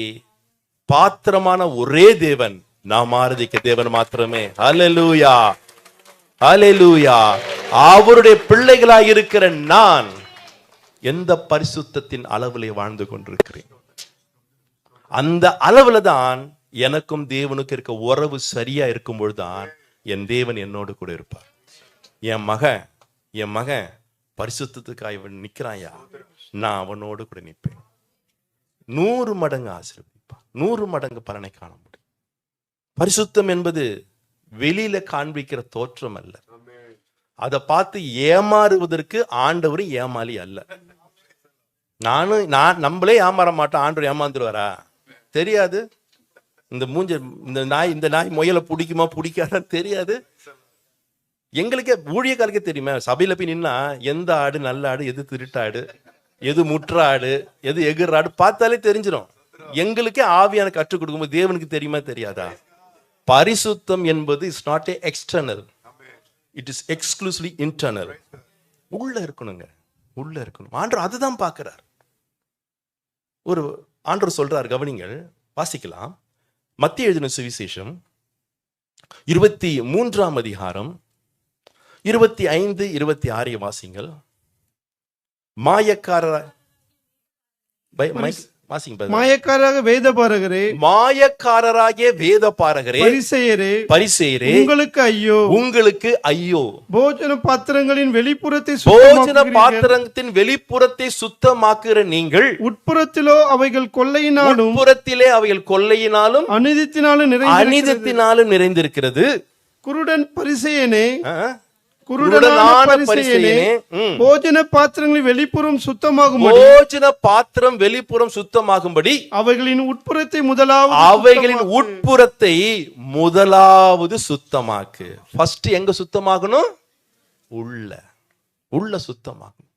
S1: பாத்திரமான ஒரே தேவன் நாம் ஆராதிக்க தேவன் மாத்திரமே. ஹல்லேலூயா, ஹல்லேலூயா. அவருடைய பிள்ளைகளாய் இருக்கிற நான் எந்த பரிசுத்தத்தின் அளவிலே வாழ்ந்து கொண்டிருக்கிறேன், அந்த அளவுல தான் எனக்கும் தேவனுக்கு இருக்க உறவு சரியா இருக்கும் பொழுதுதான் என் தேவன் என்னோடு கூட இருப்பார். என் மகன் பரிசுத்தத்துக்காக நிக்கிறாயா, நான் அவனோடு கூட நிற்பேன். 100 மடங்கு ஆசீர்வதிப்பான், 100 மடங்கு பலனை காண முடியும். பரிசுத்தம் என்பது வெளியில காண்பிக்கிற தோற்றம் அல்ல. அதை பார்த்து ஏமாறுவதற்கு ஆண்டவர் ஏமாளி அல்ல. நம்மளே ஏமாற மாட்டோம், ஆண்டவர் ஏமாந்துருவாரா? தெரியாது. இந்த நாய் முயலை பிடிக்குமா பிடிக்காதான்னு தெரியாது. எங்களுக்கே ஊழியக்காரருக்கே தெரியுமா, சபையில போய் நின்னா எந்த ஆடு நல்ல ஆடு, எது திருட்டாடு, எது முற்றாடு, எது எகிராடு பார்த்தாலே தெரிஞ்சிடும். எங்களுக்கே ஆவியான கற்றுக் கொடுக்கும்போது தேவனுக்கு தெரியுமா தெரியாதா? பரிசுத்தம் என்பது is not a external, it is exclusively internal. உள்ள இருக்கணுங்க, உள்ள இருக்கணும். ஆண்டவர் அதுதான் பார்க்கிறார். ஒரு ஆண்டவர் சொல்றார், கவனிங்கள், வாசிக்கலாம். மத்தேயு எழுதின சுவிசேஷம் 23ஆம் அதிகாரம் 25, 26 வாசிங்கள்.
S2: மாயக்காரராக வேதபாரகரே,
S1: மாயக்காரராகிய வேதபாரகரே, பரிசேயரே,
S2: உங்களுக்கு ஐயோ,
S1: உங்களுக்கு ஐயோ,
S2: போஜன பாத்திரங்களின்
S1: வெளிப்புறத்தை சுத்தமாக்குகிற நீங்கள்
S2: உட்புறத்திலே அவைகள் கொள்ளையினாலும்
S1: அநீதத்தினாலும் நிறைந்திருக்கிறது.
S2: குருடன் பரிசேயனே,
S1: போஜன பாத்திரம் வெளிப்புறம் சுத்தமாகும்படி அவைகளின் உட்புறத்தை முதலாவது சுத்தமாக்கு. ஃபர்ஸ்ட் எங்க சுத்தமாகணும்? உள்ள சுத்தமாகணும்.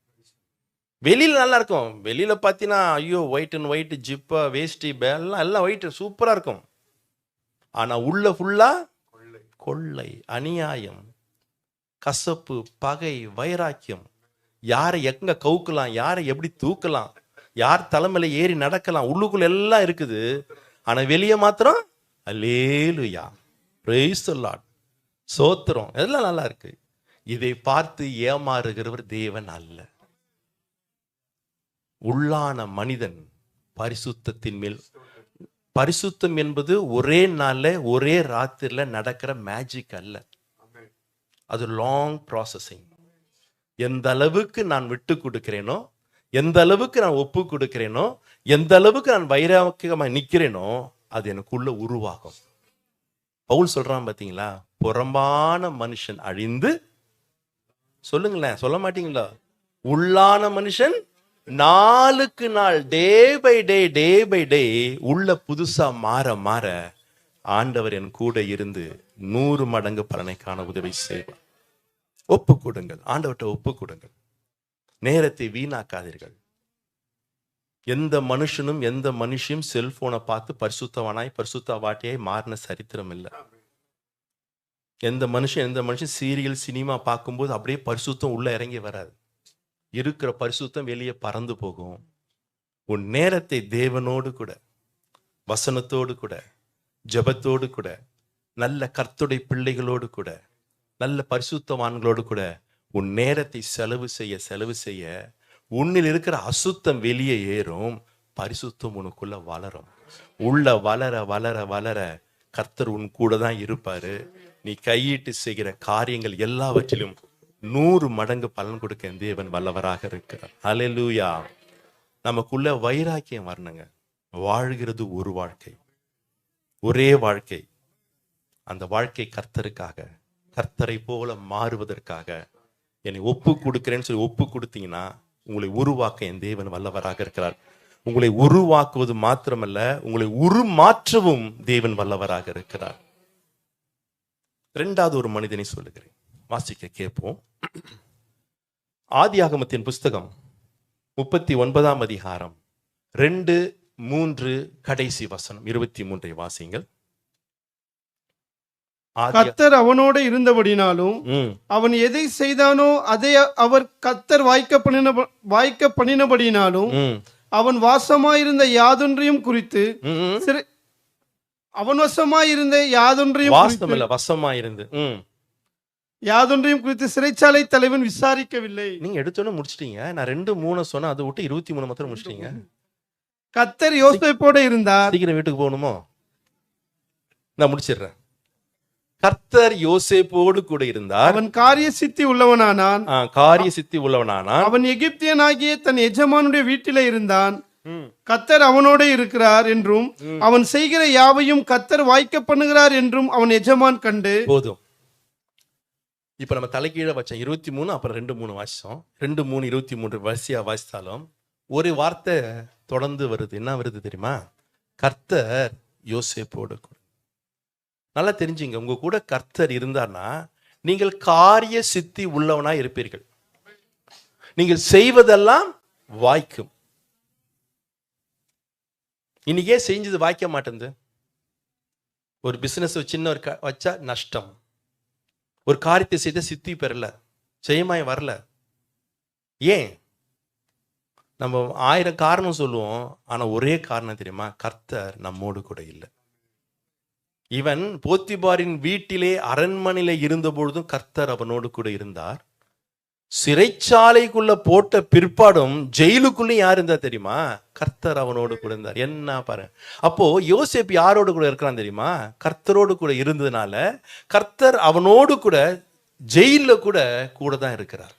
S1: வெளியில நல்லா இருக்கும். வெளியில பாத்தீங்கன்னா ஐயோ ஒயிட் அண்ட் ஒயிட் ஜிப்பா வேஷ்டி எல்லாம் ஒயிட் சூப்பரா இருக்கும். ஆனா உள்ள ஃபுல்லா கொள்ளை, அநியாயம், கசப்பு, பகை, வைராக்கியம், யாரை எங்க கவுக்கலாம், யாரை எப்படி தூக்கலாம், யார் தலைமையில ஏறி நடக்கலாம், உள்ளுக்குள்ள எல்லாம் இருக்குது. ஆனா வெளியே மாத்திரம் அல்லேலூயா, பிரைஸ் தி லார்ட், சோத்திரம், எல்லாம் நல்லா இருக்கு. இதை பார்த்து ஏமாறுகிறவர் தேவன் அல்ல. உள்ளான மனிதன் பரிசுத்தத்தின் மேல், பரிசுத்தம் என்பது ஒரே நாள்ல ஒரே ராத்திரில நடக்கிற மேஜிக் அல்ல. அது லாங் ப்ராசஸிங். எந்த அளவுக்கு நான் விட்டு கொடுக்கிறேனோ, எந்த அளவுக்கு நான் ஒப்பு கொடுக்கிறேனோ, எந்த அளவுக்கு நான் வைராக்கியமா நிக்கிறேனோ, அது எனக்குள்ள உருவாகும். பவுல் சொல்றான் பாத்தீங்களா, புறம்பான மனுஷன் அழிந்து, சொல்லுங்களேன், சொல்ல மாட்டீங்களா, உள்ளான மனுஷன் நாளுக்கு நாள் டே பை டே உள்ள புதுசா மாற மாற ஆண்டவர் என் கூட இருந்து 100 மடங்கு பலனை காண உதவி செய்வார். ஒப்பு கொடுங்கள், ஆண்டவர்கிட்ட ஒப்பு கொடுங்கள். நேரத்தை வீணாக்காதீர்கள். எந்த மனுஷனும் எந்த மனுஷியும் செல்போனை பார்த்து பரிசுத்தவானாய் பரிசுத்தவாட்டியாய் மாறின சரித்திரம் இல்லை. எந்த மனுஷன் சீரியல் சினிமா பார்க்கும்போது அப்படியே பரிசுத்தம் உள்ள இறங்கி வராது. இருக்கிற பரிசுத்தம் வெளியே பறந்து போகும். உன் நேரத்தை தேவனோடு கூட, வசனத்தோடு கூட, ஜெபத்தோடு கூட, நல்ல கர்த்தருடைய பிள்ளைகளோடு கூட, நல்ல பரிசுத்தவான்களோடு கூட உன் நேரத்தை செலவு செய்ய உன்னில் இருக்கிற அசுத்தம் வெளியே ஏறும், பரிசுத்தம் உனக்குள்ள வளரும். உள்ள வளர வளர வளர கர்த்தர் உன் கூட தான் இருப்பாரு. நீ கையிட்டு செய்கிற காரியங்கள் எல்லாவற்றிலும் 100 மடங்கு பலன் கொடுக்க தேவன் வல்லவராக இருக்கிறார். ஹல்லேலூயா. நமக்குள்ள வைராக்கியம் வரணுங்க. வாழ்கிறது ஒரு வாழ்க்கை, ஒரே வாழ்க்கை. அந்த வாழ்க்கை கர்த்தருக்காக, கர்த்தரை போல மாறுவதற்காக என்னை ஒப்பு கொடுக்கிறேன்னு சொல்லி ஒப்பு கொடுத்தீங்கன்னா உங்களை உருவாக்க என் தேவன் வல்லவராக இருக்கிறார். உங்களை உருவாக்குவது மாத்திரமல்ல, உங்களை உருமாற்றவும் தேவன் வல்லவராக இருக்கிறார். 2வது ஒரு மனிதனை சொல்லுகிறேன், வாசிக்க கேட்போம். ஆதியாகமத்தின் புஸ்தகம் 39ஆம் அதிகாரம் 2, 3 கடைசி வசனம் 23 வாசிங்கள்.
S2: கர்த்தர் அவனோட இருந்தபடினாலும் அவன் எதை செய்தானோ அதை அவர் கர்த்தர் வாய்க்க பண்ணினபடினாலும் அவன் வாசமாயிருந்த யாதொன்றையும் குறித்து அவன் வசமாயிருந்த யாதொன்றையும் குறித்து சிறைச்சாலை தலைவன் விசாரிக்கவில்லை.
S1: நீங்க எடுத்தோன்னு முடிச்சிட்டீங்க. நான் 2, 3 சொன்னா அதை விட்டு 23 மாத்திரம் முடிச்சிட்டீங்க.
S2: கர்த்தர் யோசேப்போட இருந்தார்.
S1: சீக்கிரம் வீட்டுக்கு போகணுமோ? நான் முடிச்சிடுறேன். கர்த்தர் யோசேப்போடு கூட இருந்தார்.
S2: அவன் காரிய சித்தி உள்ளவனானான்.
S1: அவன்
S2: எகிப்தியனாகிய தன் எஜமானுடைய வீட்டிலே இருந்தான். கர்த்தர் அவனோட இருக்கிறார் என்றும் அவன் செய்கிற யாவையும் கர்த்தர் வாய்க்க பண்ணுகிறார் என்றும் அவன் எஜமான் கண்டு.
S1: போதும். இப்ப நம்ம தலைகீழ வச்சோம் 23, அப்புறம் 2, 3 வாசிச்சோம். 2, 3, 23 வரிசையா வாசித்தாலும் ஒரு வார்த்தை தொடர்ந்து வருது. என்ன வருது தெரியுமா? கர்த்தர் யோசேப்போடு கூட. நல்லா தெரிஞ்சுங்க, உங்க கூட கர்த்தர் இருந்தார்னா நீங்கள் காரிய சித்தி உள்ளவனா இருப்பீர்கள். நீங்கள் செய்வதெல்லாம் வாய்க்கும். இன்னைக்கே செஞ்சது வாய்க்க மாட்டேங்குது. ஒரு பிசினஸ் சின்ன ஒரு வச்சா நஷ்டம். ஒரு காரியத்தை செய்த சித்தி பெறல, செய்யமாய் வரல. ஏன்? நம்ம 1000 காரணம் சொல்லுவோம். ஆனா ஒரே காரணம் தெரியுமா? கர்த்தர் நம்மோடு கூட இல்லை. இவன் போத்திபாரின் வீட்டிலே அரண்மனையில இருந்த பொழுதும் கர்த்தர் அவனோடு கூட இருந்தார். சிறைச்சாலைக்குள்ள போட்ட பிற்பாடும் ஜெயிலுக்குள்ளே யார் இருந்தா தெரியுமா? கர்த்தர் அவனோடு கூட இருந்தார். என்ன பாரு, அப்போ யோசேப்பு யாரோடு கூட இருக்கிறான் தெரியுமா? கர்த்தரோடு கூட இருந்ததுனால கர்த்தர் அவனோடு கூட ஜெயில கூட கூட தான் இருக்கிறார்.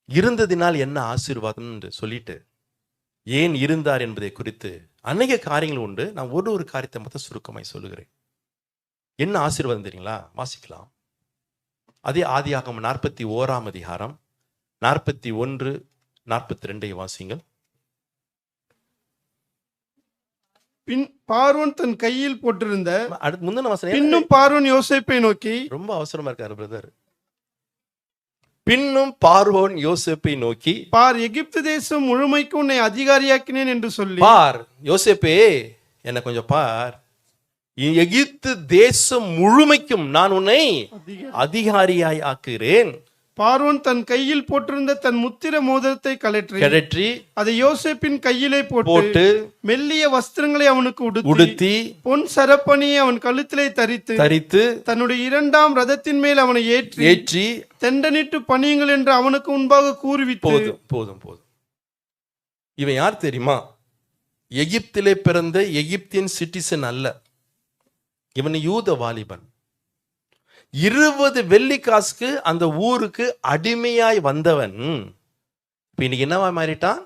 S1: இருந்ததினால் என்ன ஆசீர்வாதம் என்று சொல்லிட்டு ஏன் இருந்தார் என்பதை குறித்து அநேக காரியங்கள் உண்டு. நான் ஒரு காரியத்தை மட்டும் சுருக்கமாய் சொல்லுகிறேன். என்ன ஆசீர்வாதம் தெரியுங்களா? வாசிக்கலாம். அதே ஆதியாகமம் 41 அதிகாரம் 41, 42 வாசிங்கள்.
S2: பின் பார்வோன் தன் கையில் போட்டிருந்த
S1: அடுத்து முந்தின வசனம்.
S2: பின்னும் பார்வோன் யோசேப்பை நோக்கி,
S1: ரொம்ப அவசரமா இருக்காரு பிரதர். பின்னும் பார்வோன் யோசேப்பை நோக்கி,
S2: பார், எகிப்து தேசம் முழுமைக்கு உன்னை அதிகாரியாக்கினேன் என்று சொல்லி.
S1: பார் யோசேப்பே, என்ன கொஞ்சம் பார், எகிப்து தேசம் முழுமைக்கும் நான் உன்னை அதிகாரியாய் ஆக்குகிறேன்.
S2: பார்வோன் தன் கையில் போட்டிருந்த தன் முத்திர மோதிரத்தை கழற்றி அதை யோசேப்பின் கையிலே போட்டு மெல்லிய வஸ்திரங்களை அவனுக்கு உடுத்தி பொன் சரப்பணியை அவன் கழுத்திலே தரித்து தன்னுடைய 2ஆம் ரதத்தின் மேல் அவனை ஏற்றி தெண்டனிட்டு பணியுங்கள் என்று அவனுக்கு முன்பாக கூறிவிட்டு.
S1: போதும். இவன் யார் தெரியுமா? எகிப்திலே பிறந்த எகிப்தியன் சிட்டிசன் அல்ல. இவன் யூத வாலிபன். 20 வெள்ளி காசுக்கு அந்த ஊருக்கு அடிமையாய் வந்தவன் இன்னைக்கு என்னவா மாறிட்டான்?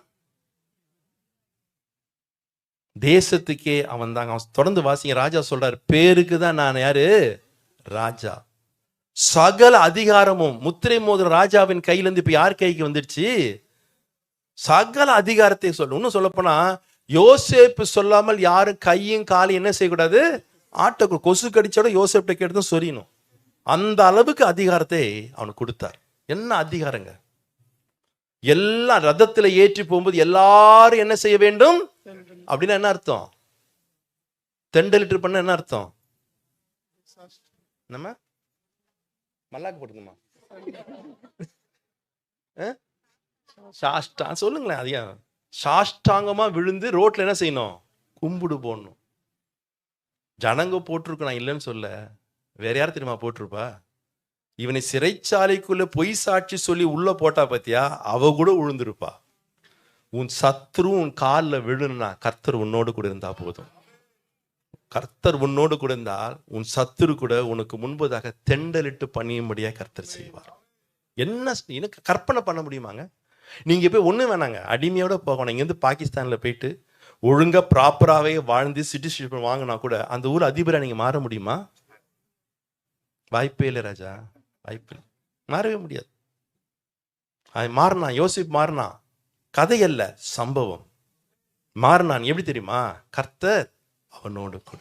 S1: தேசத்துக்கே அவன் தாங்க. அவன் தொடர்ந்து வாசிங்க. ராஜா சொல்றாரு, பேருக்கு தான் நான் யாரு? ராஜா. சகல அதிகாரமும் முத்திரை மோதிர ராஜாவின் கையிலிருந்து இப்ப யார் கைக்கு வந்துடுச்சு? சகல அதிகாரத்தை இன்னும் சொல்ல போனா யோசேப்பு சொல்லாமல் யாரும் கையும் காலையும் என்ன செய்யக்கூடாது? ஆட்டை கொசு கடிச்சோட யோசேப்ட கேட்டு சொரியணும். அந்த அளவுக்கு அதிகாரத்தை அவனுக்கு கொடுத்தார். என்ன அதிகாரங்க? எல்லாம் ரதத்துல ஏற்றி போகும்போது எல்லாரும் என்ன செய்ய வேண்டும் அப்படின்னா என்ன அர்த்தம்? தெண்டலிட்டு பண்ண என்ன அர்த்தம்? நம்ம மல்லாக்கு போட்டுக்குமா? சொல்லுங்களேன். அதிக சாஷ்டாங்கமா விழுந்து ரோட்ல என்ன செய்யணும்? கும்பிடு போடணும். ஜனங்க போட்டிருக்கணும், நான் இல்லைன்னு சொல்ல. வேற யார் தெரியுமா போட்டிருப்பா? இவனை சிறைச்சாலைக்குள்ள பொய் சாட்சி சொல்லி உள்ள போட்டா பத்தியா, அவ கூட விழுந்திருப்பா. உன் சத்ரு உன் காலில் விழுனா கர்த்தர் உன்னோடு கூட இருந்தா போதும். கர்த்தர் உன்னோடு கூட இருந்தால் உன் சத்துரு கூட உனக்கு முன்பதாக தெண்டலிட்டு பணியும்படியா கர்த்தர் செய்வார். என்ன எனக்கு கற்பனை பண்ண முடியுமாங்க? நீங்க போய் ஒண்ணு வேணாங்க, அடிமையோட போகணும். இங்கேருந்து பாகிஸ்தான்ல போயிட்டு ஒழுங்கா ப்ராப்பராகவே வாழ்ந்து சிட்டிசன்ஷிப் வாங்கினா கூட அந்த ஊர் அதிபரை நீங்க மாற முடியுமா? வாய்ப்பே இல்லை ராஜா, வாய்ப்பு இல்லை. மாறவே முடியாது. மாறினான், யோசிப்பு மாறினான். கதை அல்ல, சம்பவம். மாறினான். எப்படி தெரியுமா? கர்த்தர் அவனோடு கூட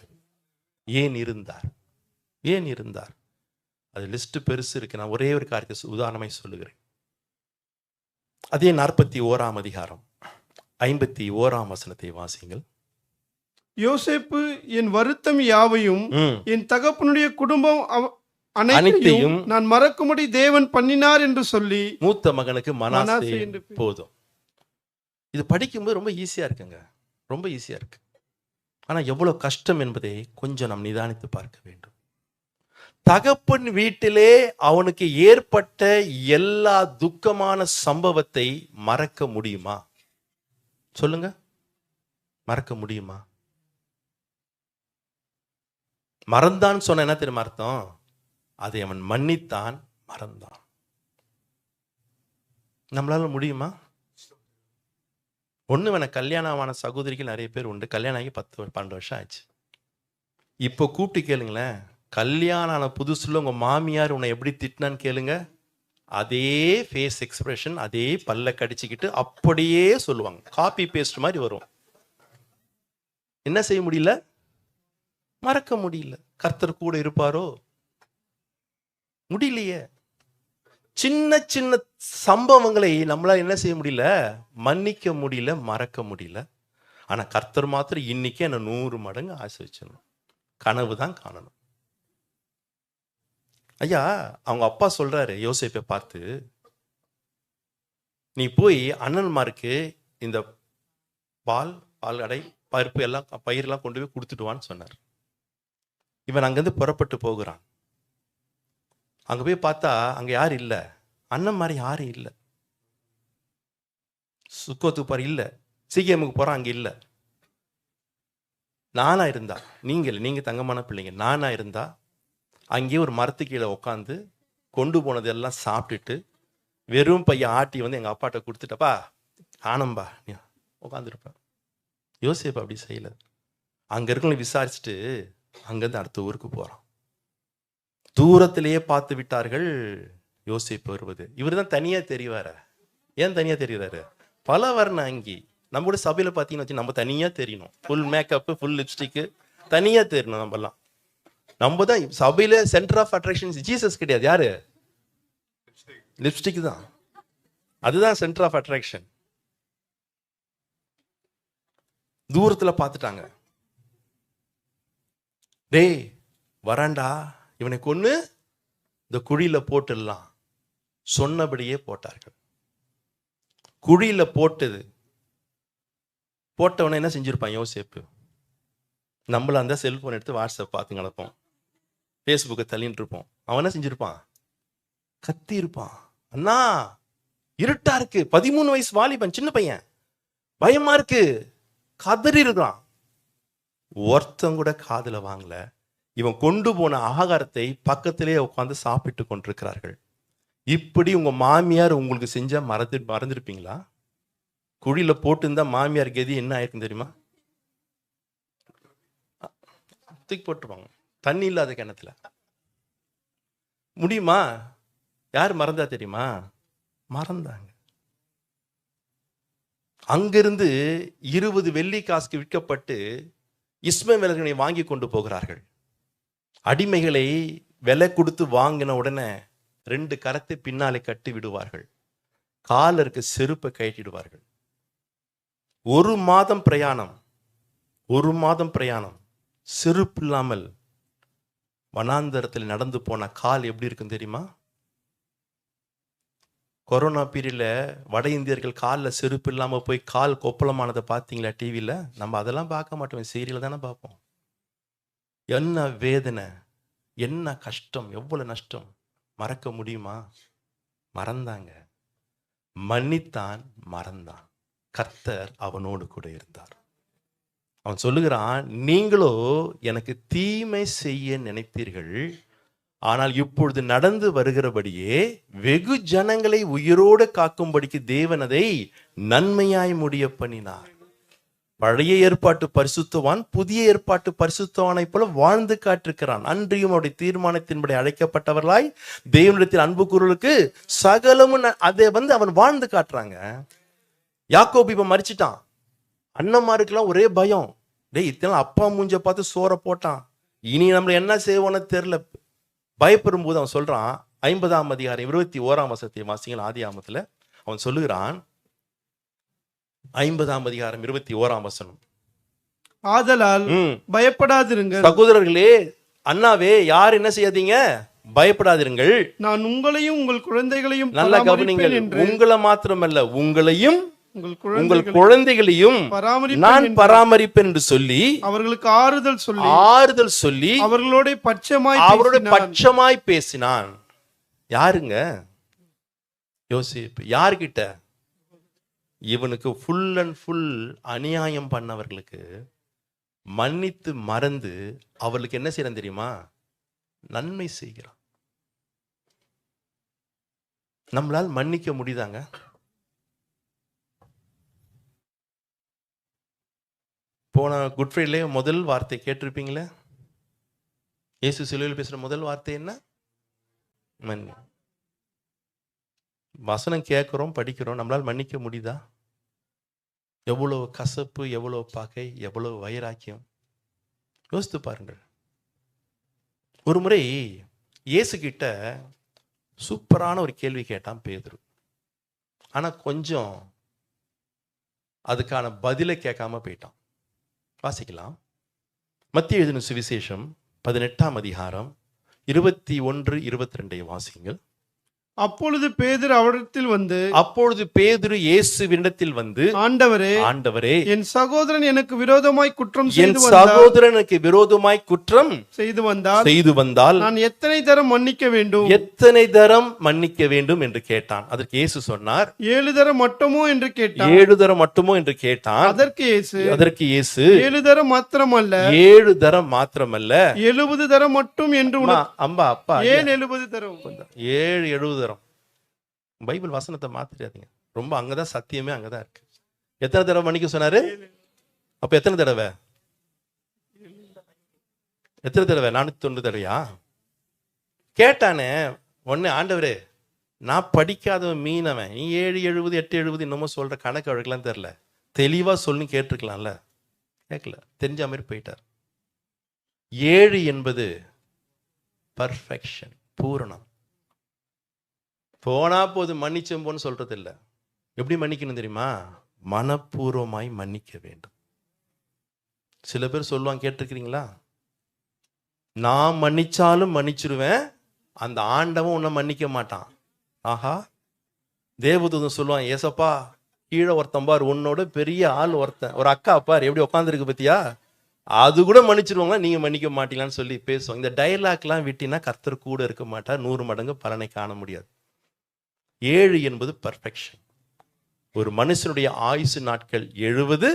S1: ஏன் இருந்தார்? அது லிஸ்ட் பெருசு இருக்கு. நான் ஒரே ஒரு காரியத்தை உதாரணமாய் சொல்லுகிறேன். அதே 41 அதிகாரம் 51 வசனத்தை வாசிங்கள்.
S2: யோசேப்பு என் வருத்தம் யாவையும் என் தகப்பனுடைய குடும்பம் அனைத்தையும் நான் மறக்கும்படி தேவன் பண்ணினார் என்று சொல்லி
S1: மூத்த மகனுக்கு மனாசே போதும். இது படிக்கும்போது ரொம்ப ஈஸியா இருக்குங்க, ரொம்ப ஈஸியா இருக்கு. ஆனா எவ்வளவு கஷ்டம் என்பதை கொஞ்சம் நாம் நிதானித்து பார்க்க வேண்டும். தகப்பன் வீட்டிலே அவனுக்கு ஏற்பட்ட எல்லா துக்கமான சம்பவத்தை மறக்க முடியுமா? சொல்லுங்க, மறக்க முடியுமா? மறந்தான் சொன்ன என்ன தெரியுமா அர்த்தம்? அதை அவன் மன்னித்தான், மறந்தான். நம்மளால முடியுமா? ஒண்ணு வேணா, கல்யாணமான சகோதரிகள் நிறைய பேர் உண்டு. கல்யாணம் ஆகி 10-12 வருஷம் ஆச்சு. இப்போ கூப்பிட்டு கேளுங்களேன், கல்யாணம் ஆன புதுசுல உங்க மாமியார் உன்னை எப்படி திட்டினான்னு கேளுங்க. அதே ஃபேஸ் எக்ஸ்பிரஷன், அதே பல்ல கடிச்சுக்கிட்டு அப்படியே சொல்லுவாங்க. காப்பி பேஸ்ட் மாதிரி வரும். என்ன செய்ய முடியல? மறக்க முடியல. கர்த்தர் கூட இருப்பாரோ? முடியலையே. சின்ன சின்ன சம்பவங்களை நம்மளால என்ன செய்ய முடியல? மன்னிக்க முடியல, மறக்க முடியல. ஆனா கர்த்தர் மாத்திரம் இன்னைக்கு என்ன 100 மடங்கு ஆசை வச்சிடணும். கனவு தான் காணணும். ஐயா, அவங்க அப்பா சொல்றாரு யோசேப்பை பார்த்து, நீ போய் அண்ணன்மாருக்கு இந்த பால் அடை பருப்பு எல்லாம் பயிரெல்லாம் கொண்டு போய் கொடுத்துட்டு வான்னு சொன்னார். இவன் அங்கேருந்து புறப்பட்டு போகிறான். அங்கே போய் பார்த்தா அங்கே யாரும் இல்லை, அண்ணன் மாதிரி யாரும் இல்லை. சுக்கோத்துக்கு போகிற இல்லை, சீக்கிரமுக்கு போகிறான், அங்கே இல்லை. நானா இருந்தா, நீங்கள் தங்கமான பிள்ளைங்க, நானா இருந்தா அங்கேயே ஒரு மரத்து கீழே உட்காந்து கொண்டு போனதெல்லாம் சாப்பிட்டுட்டு வெறும் பையன் ஆட்டி வந்து எங்கள் அப்பாட்ட கொடுத்துட்டப்பா ஆனம்பா நீ உட்காந்துருப்பேன். யோசேப்பு அப்படி செய்யல. அங்கே இருக்கவங்களை விசாரிச்சுட்டு அங்கேருந்து அடுத்த ஊருக்கு போகிறான். தூரத்திலேயே பார்த்து விட்டார்கள் யோசேப்பு வருவது. இவர் தான் தனியாக தெரிவார. ஏன் தனியாக தெரிகிறாரு? பல வர்ண அங்கி. நம்ம கூட சபையில் பார்த்தீங்கன்னு வச்சு நம்ம தனியாக தெரியணும். ஃபுல் மேக்கப்பு, ஃபுல் லிப்ஸ்டிக்கு, தனியாக தெரியணும். நம்மலாம் நம்ம தான் சபையில சென்டர் ஆஃப் அட்ராக்ஷன்ஸ். ஜீசஸ் கிடையாது. யாரு? லிப்ஸ்டிக் தான். அதுதான் சென்டர் ஆஃப் அட்ராக்ஷன். தூரத்துல பார்த்துட்டாங்க. டேய் வராண்டா, இவனை கொன்னு இந்த குழியில போட்டுடலாம். சொன்னபடியே போட்டார்கள். குழியில போட்டவன என்ன செஞ்சிருப்பான் யோசேப்பு? நம்மள அந்த செல்போன் எடுத்து வாட்ஸ்அப் பார்த்து கிடப்போம், ஃபேஸ்புக்கை தள்ளிட்டு இருப்போம். அவன் என்ன செஞ்சிருப்பான்? கத்தி இருப்பான். அண்ணா இருட்டா இருக்கு, 13 வயசு வாலிபன், சின்ன பையன், பயமா இருக்கு, கதறி இருக்கான். ஒருத்தம் கூட காதுல வாங்கல. இவன் கொண்டு போன ஆகாரத்தை பக்கத்திலே உட்கார்ந்து சாப்பிட்டு கொண்டிருக்கிறார்கள். இப்படி உங்க மாமியார் உங்களுக்கு செஞ்சா மறந்துருப்பீங்களா? குழியில போட்டு இருந்தா மாமியார் கதி என்ன ஆயிருக்கும் தெரியுமா? தூக்கி போட்டுருவாங்க தண்ணி இல்லாத கிணத்துல. முடியுமா? யார் மறந்தா தெரியுமா? மறந்தாங்க. அங்கிருந்து 20 வெள்ளி காசுக்கு விற்கப்பட்டு இஸ்மவேலர்களை வாங்கி கொண்டு போகிறார்கள். அடிமைகளை விலை கொடுத்து வாங்கின உடனே 2 கரத்தை பின்னாலே கட்டி விடுவார்கள். காலருக்கு செருப்பை கட்டிடுவார்கள். 1 மாதம் பிரயாணம் செருப்பு இல்லாமல் வனாந்தரத்தில் நடந்து போன கால் எப்படி இருக்கும் தெரியுமா? கொரோனா பீரியட்ல வட இந்தியர்கள் காலில் செருப்பு இல்லாமல் போய் கால் கொப்பளமானதை பார்த்தீங்களா டிவியில்? நம்ம அதெல்லாம் பார்க்க மாட்டோம், சீரியல் தானே பார்ப்போம். என்ன வேதனை, என்ன கஷ்டம், எவ்வளவு நஷ்டம். மறக்க முடியுமா? மறந்தாங்க. மன்னித்தான், மறந்தான். கர்த்தர் அவனோடு கூட இருந்தார். அவன் சொல்லுகிறான், நீங்களோ எனக்கு தீமை செய்ய நினைத்தீர்கள், ஆனால் இப்பொழுது நடந்து வருகிறபடியே வெகு ஜனங்களை உயிரோடு காக்கும்படிக்கு தேவன் அதை நன்மையாய் முடிய பண்ணினார். பழைய ஏற்பாட்டு பரிசுத்தவான் புதிய ஏற்பாட்டு பரிசுத்தவானை போல வாழ்ந்து காட்டிருக்கிறான். அன்றியும் அவருடைய தீர்மானத்தின்படி அழைக்கப்பட்டவர்களாய் தேவனிடத்தில் அன்பு கூறலுக்கு சகலமும் அதை அவன் வாழ்ந்து காட்டுறாங்க. யாக்கோபு இப்ப மரிச்சிட்டான். அண்ணன்மாருக்கெல்லாம் ஒரே பயம். டேய் இத்தனை அப்பா மூஞ்ச பார்த்து சோற போட்டான், இனி நம்மள என்ன செய்வோன்னு தெரியல. பயப்படும் போது அவன் சொல்றான், 50ஆம் அதிகாரம் 21ஆம் வசனத்தை வாசிங்கள். ஆதி ஆமத்துல அவன் சொல்லுகிறான், 50ஆம் அதிகாரம் 21ஆம் வசனம்.
S2: ஆதலால் பயப்படாதிருங்கள்
S1: சகோதரர்களே, அண்ணாவே, யார் என்ன செய்யாதீங்க, பயப்படாதிருங்கள்.
S2: நான் உங்களையும் உங்கள் குழந்தைகளையும்
S1: நல்லா கவனிங்கள். உங்களை மாத்திரமல்ல, உங்களையும் உங்கள் குழந்தைகளையும் நான் பராமரிப்பேன் என்று சொல்லி அவர்களுக்கு ஆறுதல் சொல்லி அவர்களோட பட்சமாய் பேசினான். யாருங்க? யோசேப்பு. யார்கிட்ட? இவனுக்கு ஃபுல் அண்ட் ஃபுல் அநியாயம் பண்ணவர்களுக்கு மன்னித்து மறந்து அவர்களுக்கு என்ன செய்யறான் தெரியுமா? நன்மை செய்கிறான். நம்மளால் மன்னிக்க முடியுதாங்க? போன குட் ஃப்ரைடே முதல் வார்த்தை கேட்டிருப்பீங்களே, இயேசு சிலுவையில் பேசுற முதல் வார்த்தை என்ன? மன்னி. வசனம் கேட்கிறோம், படிக்கிறோம், நம்மளால் மன்னிக்க முடியுதா? எவ்வளவு கசப்பு, எவ்வளவு பகை, எவ்வளவு வைராக்கியம். யோசித்து பாருங்கள். ஒரு முறை இயேசு கிட்ட சூப்பரான ஒரு கேள்வி கேட்டான் பேதுரு. ஆனா கொஞ்சம் அதுக்கான பதிலை கேட்காம போயிட்டான். வாசிக்கலாம். மத்திய எழுதின சுவிசேஷம் 18ஆம் அதிகாரம் 21, 22 வாசிங்கள்.
S2: அப்பொழுது பேதுரு அவரிடத்தில் வந்து,
S1: அப்பொழுது பேதுரு இயேசுவினிடத்தில் வந்து,
S2: ஆண்டவரே,
S1: ஆண்டவரே,
S2: என் சகோதரன் எனக்கு விரோதமாய் குற்றம்
S1: என் சகோதரனுக்கு விரோதமாய் குற்றம் செய்து வந்தால்
S2: நான் எத்தனை தரம் மன்னிக்க வேண்டும்,
S1: எத்தனை தரம் மன்னிக்க வேண்டும் என்று கேட்டான். அதற்கு இயேசு சொன்னார்,
S2: 7 தரம் மட்டுமோ என்று கேட்டான்.
S1: 7 தரம் மட்டுமோ என்று கேட்டான்.
S2: அதற்கு இயேசு 7 தரம் மாத்திரமல்ல,
S1: 7 தரம் மாத்திரமல்ல,
S2: 70 தரம் மட்டும் என்று.
S1: அம்பா அப்பா,
S2: ஏன் 70 தரம்?
S1: 70 தரம். பைபிள் வசனத்தை மாத்திராதீங்க. ரொம்ப அங்கதான் சத்தியமே அங்கதான் இருக்கு. எத்தனை தடவை மன்னிக்க சொன்னாரு? அப்ப எத்தனை தடவை? 490 தடவையா? கேட்டானே உடனே, ஆண்டவரே நான் படிக்காதவன், மீனவன், நீ 7 70 8 70 இன்னமும் சொல்ற கணக்கு வழக்கெல்லாம் தெரியல, தெளிவா சொல்லி கேட்டிருக்கலாம்ல. கேட்கல, தெரிஞ்ச மாதிரி போயிட்டார். 7 என்பது பர்ஃபெக்ஷன், பூரணம். போனா போது மன்னிச்சோம் போன்னு சொல்றது இல்லை. எப்படி மன்னிக்கணும் தெரியுமா? மனப்பூர்வமாய் மன்னிக்க வேண்டும். சில பேர் சொல்லுவாங்க, கேட்டிருக்கிறீங்களா, நான் மன்னிச்சாலும் மன்னிச்சிருவேன், அந்த ஆண்டவன் உன்னை மன்னிக்க மாட்டான். ஆஹா, தேவதூதன் சொல்லுவான், ஏசப்பா கீழே ஒருத்தன் பார், உன்னோட பெரிய ஆள் ஒருத்தன், ஒரு அக்கா பார் எப்படி உட்காந்துருக்கு பத்தியா, அது கூட மன்னிச்சிருவாங்க, நீங்க மன்னிக்க மாட்டீங்களான்னு சொல்லி பேசுவாங்க. இந்த டைலாக்லாம் விட்டினா கர்த்தர் கூட இருக்க மாட்டார், 100 மடங்கு பலனை காண முடியாது. 7 என்பது பர்ஃபெக்ஷன். ஒரு மனுஷனுடைய ஆயுசு நாட்கள் 70,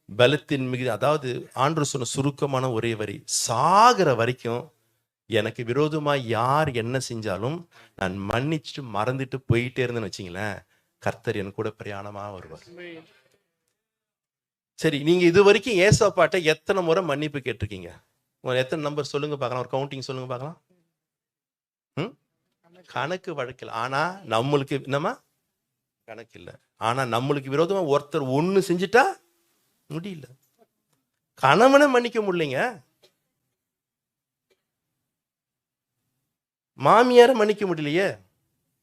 S1: பலத்தின் மிகுதி. அதாவது ஆண்டவர் சொன்ன சுருக்கமான ஒரே வரி, சாகிற வரைக்கும் எனக்கு விரோதமாக யார் என்ன செஞ்சாலும் நான் மன்னிச்சுட்டு மறந்துட்டு போயிட்டே இருந்தேன்னு வச்சிங்களேன், கர்த்தர் என் கூட பிரயாணமாக வருவார். சரி, நீங்க இது வரைக்கும் ஏசப்பாட்ட எத்தனை முறை மன்னிப்பு கேட்டிருக்கீங்க? எத்தனை நம்பர் சொல்லுங்க பார்க்கலாம், ஒரு கவுண்டிங் சொல்லுங்க பார்க்கலாம். கணக்கு வழக்கில். ஆனா நம்மளுக்கு என்னமா கணக்கு இல்லை. ஆனா நம்மளுக்கு விரோதமா ஒருத்தர் ஒண்ணு செஞ்சுட்டா முடியல, கணவனை மன்னிக்க முடியலைங்க, மாமியாரை மன்னிக்க முடியலையே.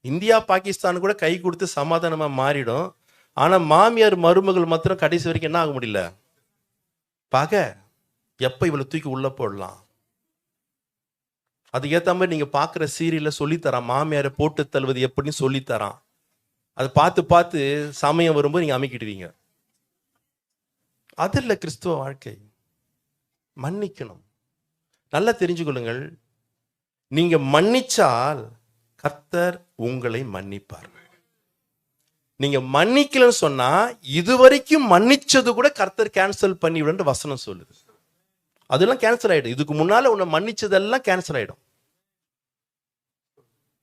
S1: இந்தியா பாகிஸ்தான் கூட கை கொடுத்து சமாதானமா மாறிடும். ஆனா மாமியார் மருமகள் மாத்திரம் கடைசி வரைக்கும் என்ன ஆக முடியல, பகை. எப்ப இவ்வளவு தூக்கி உள்ள போடலாம், அதுக்கேற்ற மாதிரி நீங்க பாக்குற சீரியல்ல சொல்லித்தரான், மாமியாரை போட்டு தள்ளுவது எப்படின்னு சொல்லித்தரான். அதை பார்த்து பார்த்து சமயம் வரும்போது நீங்க அமைக்கிடுவீங்க. அது இல்லை கிறிஸ்துவ வாழ்க்கை. மன்னிக்கணும். நல்லா தெரிஞ்சுக்கொள்ளுங்கள், நீங்க மன்னிச்சால் கர்த்தர் உங்களை மன்னிப்பார். நீங்க மன்னிக்கலன்னு சொன்னா இதுவரைக்கும் மன்னிச்சது கூட கர்த்தர் கேன்சல் பண்ணி விட வசனம் சொல்லுது. அதெல்லாம் கேன்சல் ஆயிடும். இதுக்கு முன்னால உன்னை மன்னிச்சதெல்லாம் கேன்சல் ஆயிடும்.